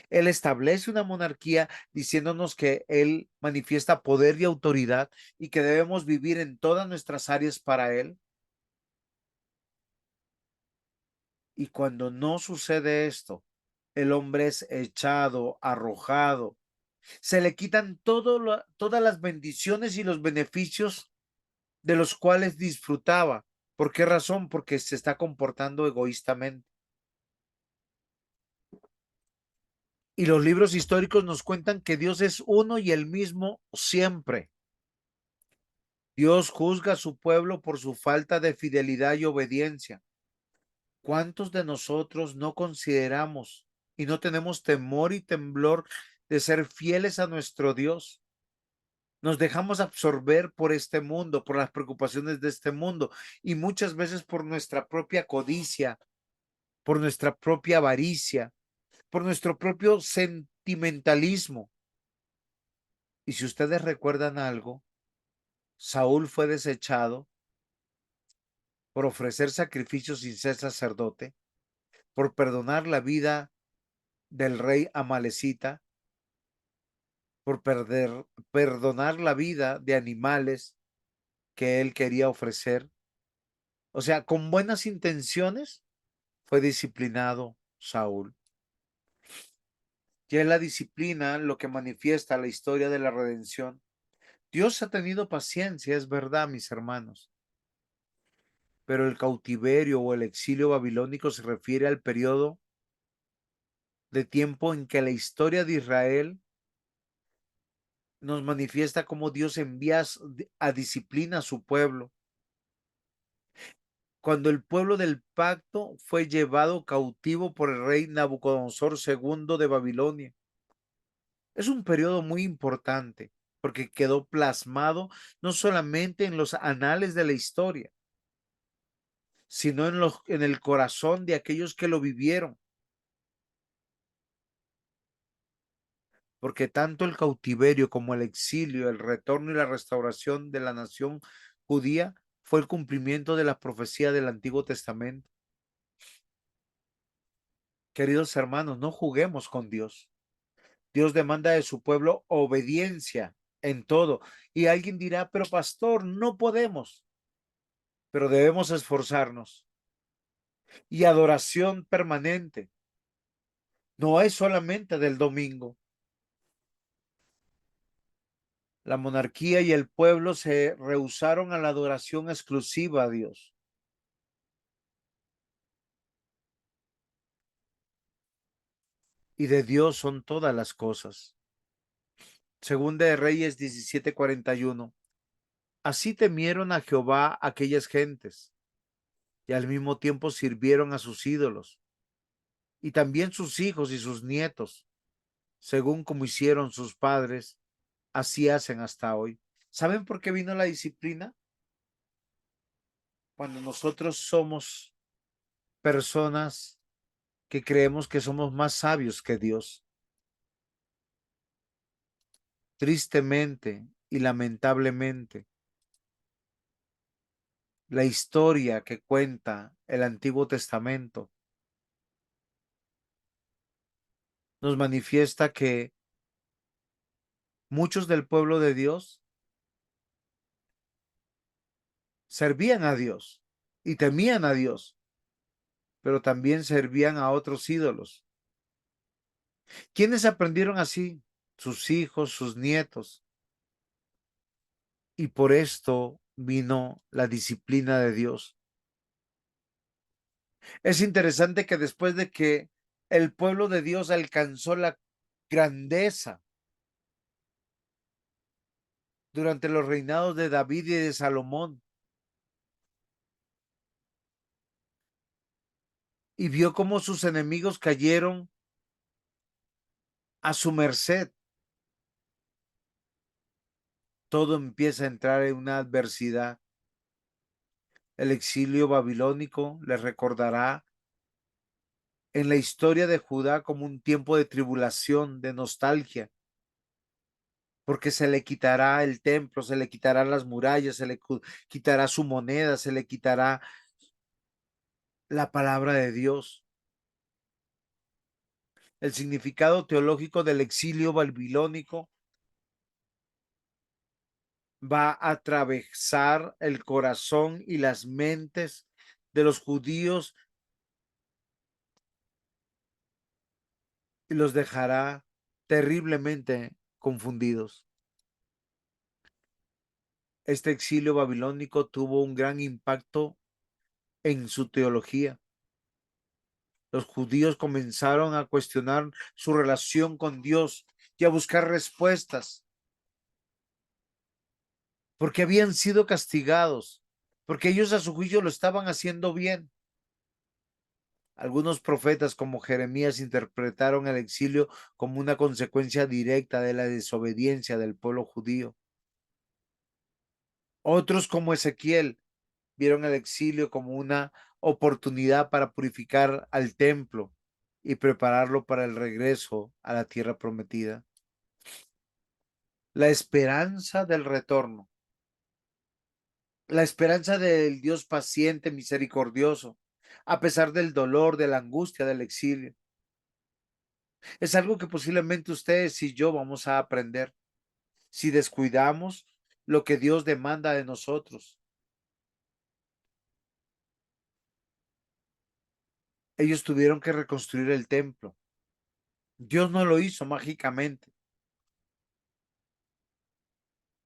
Él establece una monarquía diciéndonos que Él manifiesta poder y autoridad y que debemos vivir en todas nuestras áreas para Él. Y cuando no sucede esto, el hombre es echado, arrojado. Se le quitan todas las bendiciones y los beneficios de los cuales disfrutaba. ¿Por qué razón? Porque se está comportando egoístamente. Y los libros históricos nos cuentan que Dios es uno y el mismo siempre. Dios juzga a su pueblo por su falta de fidelidad y obediencia. ¿Cuántos de nosotros no consideramos y no tenemos temor y temblor de ser fieles a nuestro Dios? Nos dejamos absorber por este mundo, por las preocupaciones de este mundo y muchas veces por nuestra propia codicia, por nuestra propia avaricia, por nuestro propio sentimentalismo. Y si ustedes recuerdan algo, Saúl fue desechado por ofrecer sacrificios sin ser sacerdote, por perdonar la vida del rey Amalecita, por perdonar la vida de animales que él quería ofrecer. O sea, con buenas intenciones fue disciplinado Saúl. Y es la disciplina lo que manifiesta la historia de la redención. Dios ha tenido paciencia, es verdad, mis hermanos. Pero el cautiverio o el exilio babilónico se refiere al periodo de tiempo en que la historia de Israel nos manifiesta cómo Dios envía a disciplina a su pueblo. Cuando el pueblo del pacto fue llevado cautivo por el rey Nabucodonosor II de Babilonia. Es un periodo muy importante porque quedó plasmado no solamente en los anales de la historia, sino en el corazón de aquellos que lo vivieron. Porque tanto el cautiverio como el exilio, el retorno y la restauración de la nación judía fue el cumplimiento de la profecía del Antiguo Testamento. Queridos hermanos, no juguemos con Dios. Dios demanda de su pueblo obediencia en todo. Y alguien dirá, pero pastor, no podemos, pero debemos esforzarnos. Y adoración permanente. No es solamente del domingo. La monarquía y el pueblo se rehusaron a la adoración exclusiva a Dios. Y de Dios son todas las cosas. Segunda de Reyes 17:41. Así temieron a Jehová aquellas gentes, y al mismo tiempo sirvieron a sus ídolos, y también sus hijos y sus nietos, según como hicieron sus padres, así hacen hasta hoy. ¿Saben por qué vino la disciplina? Cuando nosotros somos personas que creemos que somos más sabios que Dios. Tristemente y lamentablemente, la historia que cuenta el Antiguo Testamento nos manifiesta que muchos del pueblo de Dios servían a Dios y temían a Dios, pero también servían a otros ídolos. ¿Quiénes aprendieron así? Sus hijos, sus nietos. Y por esto vino la disciplina de Dios. Es interesante que después de que el pueblo de Dios alcanzó la grandeza durante los reinados de David y de Salomón, y vio cómo sus enemigos cayeron a su merced, todo empieza a entrar en una adversidad. El exilio babilónico les recordará en la historia de Judá como un tiempo de tribulación, de nostalgia, porque se le quitará el templo, se le quitarán las murallas, se le quitará su moneda, se le quitará la palabra de Dios. El significado teológico del exilio babilónico va a atravesar el corazón y las mentes de los judíos y los dejará terriblemente confundidos. Este exilio babilónico tuvo un gran impacto en su teología. Los judíos comenzaron a cuestionar su relación con Dios y a buscar respuestas, porque habían sido castigados, porque ellos a su juicio lo estaban haciendo bien. Algunos profetas como Jeremías interpretaron el exilio como una consecuencia directa de la desobediencia del pueblo judío. Otros como Ezequiel vieron el exilio como una oportunidad para purificar al templo y prepararlo para el regreso a la tierra prometida. La esperanza del retorno, la esperanza del Dios paciente, misericordioso, a pesar del dolor, de la angustia del exilio. Es algo que posiblemente ustedes y yo vamos a aprender si descuidamos lo que Dios demanda de nosotros. Ellos tuvieron que reconstruir el templo. Dios no lo hizo mágicamente.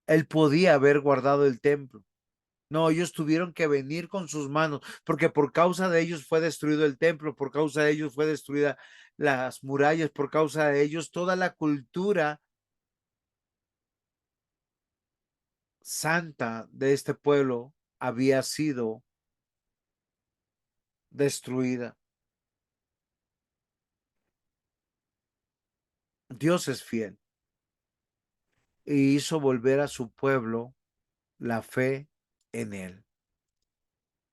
Él podía haber guardado el templo. No, ellos tuvieron que venir con sus manos, porque por causa de ellos fue destruido el templo, por causa de ellos fue destruida las murallas, por causa de ellos toda la cultura santa de este pueblo había sido destruida. Dios es fiel y hizo volver a su pueblo la fe en él.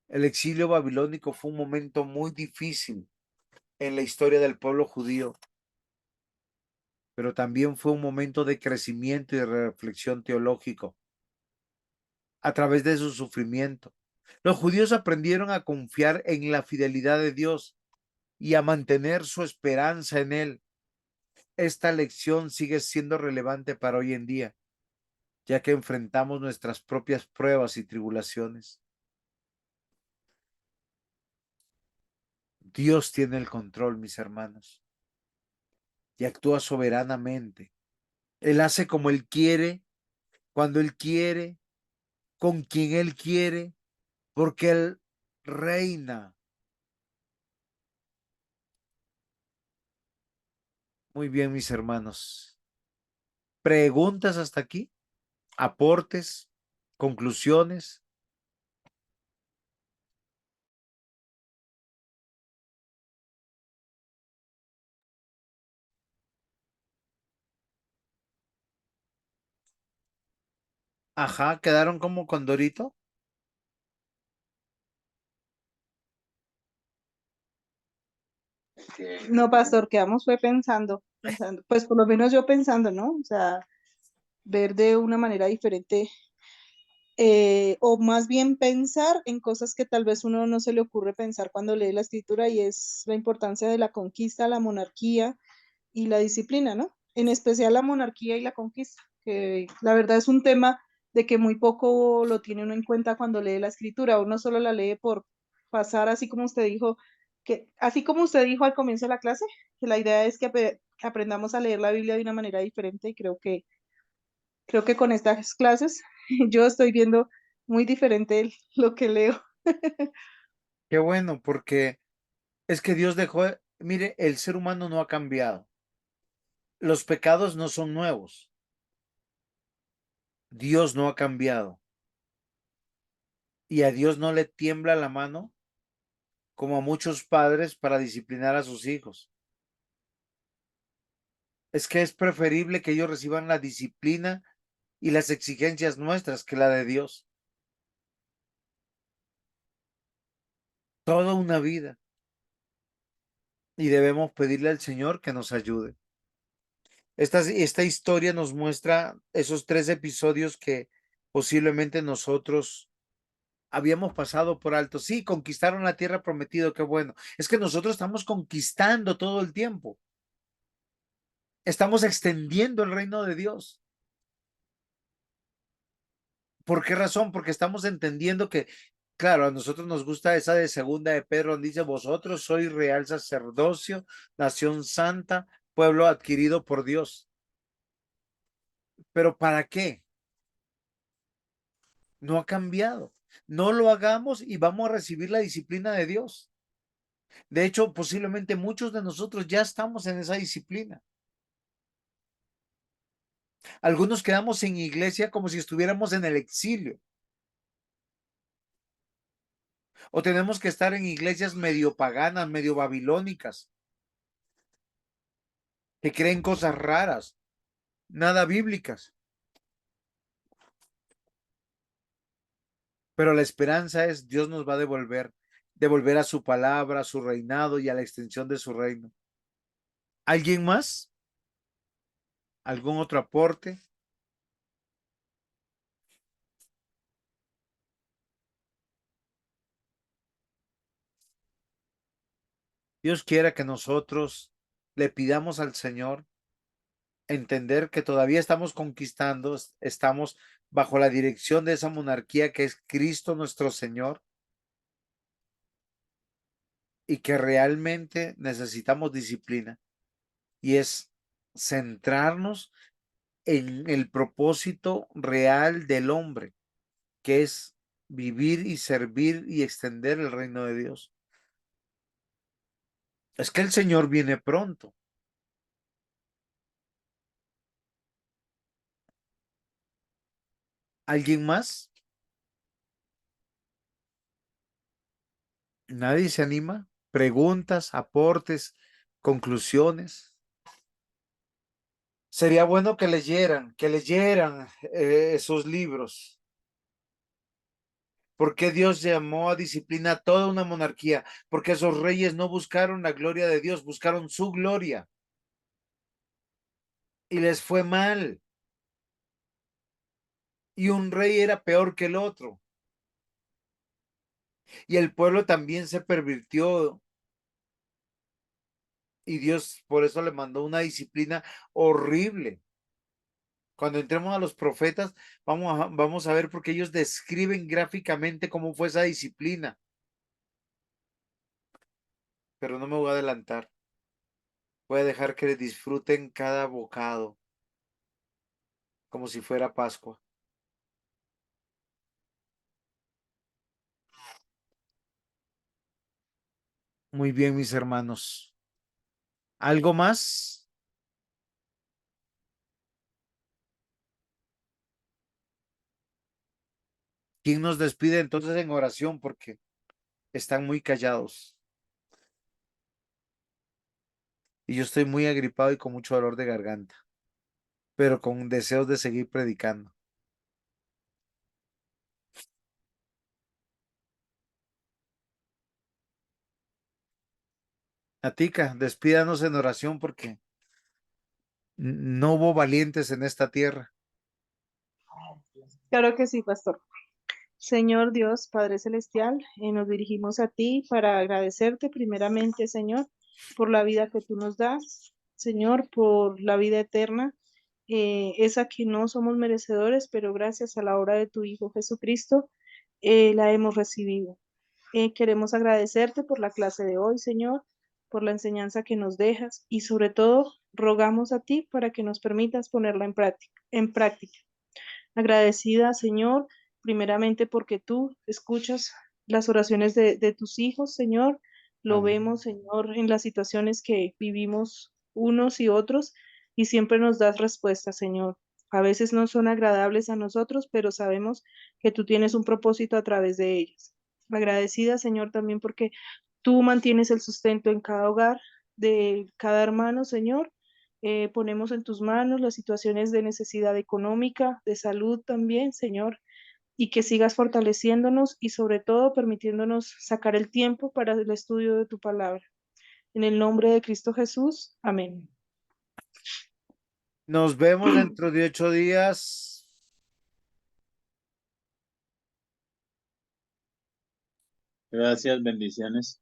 El exilio babilónico fue un momento muy difícil en la historia del pueblo judío, pero también fue un momento de crecimiento y de reflexión teológico a través de su sufrimiento. Los judíos aprendieron a confiar en la fidelidad de Dios y a mantener su esperanza en Él. Esta lección sigue siendo relevante para hoy en día, ya que enfrentamos nuestras propias pruebas y tribulaciones. Dios tiene el control, mis hermanos, y actúa soberanamente. Él hace como Él quiere, cuando Él quiere, con quien Él quiere, porque Él reina. Muy bien, mis hermanos. ¿Preguntas hasta aquí? ¿Aportes? ¿Conclusiones? Ajá, ¿quedaron como Condorito? No, pastor, quedamos fue pensando, pues por lo menos yo pensando, ¿no? O sea, ver de una manera diferente, o más bien pensar en cosas que tal vez uno no se le ocurre pensar cuando lee la escritura, y es la importancia de la conquista, la monarquía y la disciplina, ¿no? En especial la monarquía y la conquista, que la verdad es un tema de que muy poco lo tiene uno en cuenta cuando lee la escritura. Uno solo la lee por pasar, así como usted dijo, que así como usted dijo al comienzo de la clase, que la idea es que aprendamos a leer la Biblia de una manera diferente, y creo que con estas clases yo estoy viendo muy diferente lo que leo. Qué bueno, porque es que Dios dejó, mire, el ser humano no ha cambiado. Los pecados no son nuevos. Dios no ha cambiado. Y a Dios no le tiembla la mano como a muchos padres para disciplinar a sus hijos. Es que es preferible que ellos reciban la disciplina y las exigencias nuestras que la de Dios. Toda una vida. Y debemos pedirle al Señor que nos ayude. Esta historia nos muestra esos 3 episodios que posiblemente nosotros habíamos pasado por alto. Sí, conquistaron la tierra prometida, qué bueno. Es que nosotros estamos conquistando todo el tiempo. Estamos extendiendo el reino de Dios. ¿Por qué razón? Porque estamos entendiendo que, claro, a nosotros nos gusta esa de segunda de Pedro, donde dice, vosotros sois real sacerdocio, nación santa, pueblo adquirido por Dios. ¿Pero para qué? No ha cambiado. No lo hagamos y vamos a recibir la disciplina de Dios. De hecho, posiblemente muchos de nosotros ya estamos en esa disciplina. Algunos quedamos en iglesia como si estuviéramos en el exilio. O tenemos que estar en iglesias medio paganas, medio babilónicas, que creen cosas raras, nada bíblicas. pero la esperanza es Dios nos va a devolver a su palabra, a su reinado y a la extensión de su reino. ¿Alguien más? ¿Algún otro aporte? Dios quiera que nosotros le pidamos al Señor entender que todavía estamos conquistando, estamos bajo la dirección de esa monarquía que es Cristo nuestro Señor y que realmente necesitamos disciplina y es centrarnos en el propósito real del hombre, que es vivir y servir y extender el reino de Dios. Es que el Señor viene pronto. ¿Alguien más? ¿Nadie se anima? ¿Preguntas, aportes, conclusiones? Sería bueno que leyeran esos libros. ¿Por qué Dios llamó a disciplina a toda una monarquía? Porque esos reyes no buscaron la gloria de Dios, buscaron su gloria y les fue mal. Y un rey era peor que el otro. Y el pueblo también se pervirtió y Dios por eso le mandó una disciplina horrible. Cuando entremos a los profetas, vamos a ver porque ellos describen gráficamente cómo fue esa disciplina. Pero no me voy a adelantar. Voy a dejar que disfruten cada bocado como si fuera Pascua. Muy bien, mis hermanos. ¿Algo más? ¿Quién nos despide entonces en oración? Porque están muy callados. Y yo estoy muy agripado y con mucho dolor de garganta, pero con deseos de seguir predicando. Atica, despídanos en oración porque no hubo valientes en esta tierra. Claro que sí, pastor. Señor Dios, Padre Celestial, nos dirigimos a ti para agradecerte primeramente, Señor, por la vida que tú nos das, Señor, por la vida eterna, esa que no somos merecedores, pero gracias a la obra de tu Hijo Jesucristo, la hemos recibido. Queremos agradecerte por la clase de hoy, Señor, por la enseñanza que nos dejas y sobre todo rogamos a ti para que nos permitas ponerla en práctica. Agradecida, Señor, primeramente porque tú escuchas las oraciones de tus hijos, Señor. Lo Amén. vemos, Señor, en las situaciones que vivimos unos y otros y siempre nos das respuesta, Señor. A veces no son agradables a nosotros, pero sabemos que tú tienes un propósito a través de ellas. Agradecida, Señor, también porque tú mantienes el sustento en cada hogar de cada hermano, Señor. Ponemos en tus manos las situaciones de necesidad económica, de salud también, Señor, y que sigas fortaleciéndonos y sobre todo permitiéndonos sacar el tiempo para el estudio de tu palabra. En el nombre de Cristo Jesús, amén. Nos vemos dentro de 8 días. Gracias, bendiciones.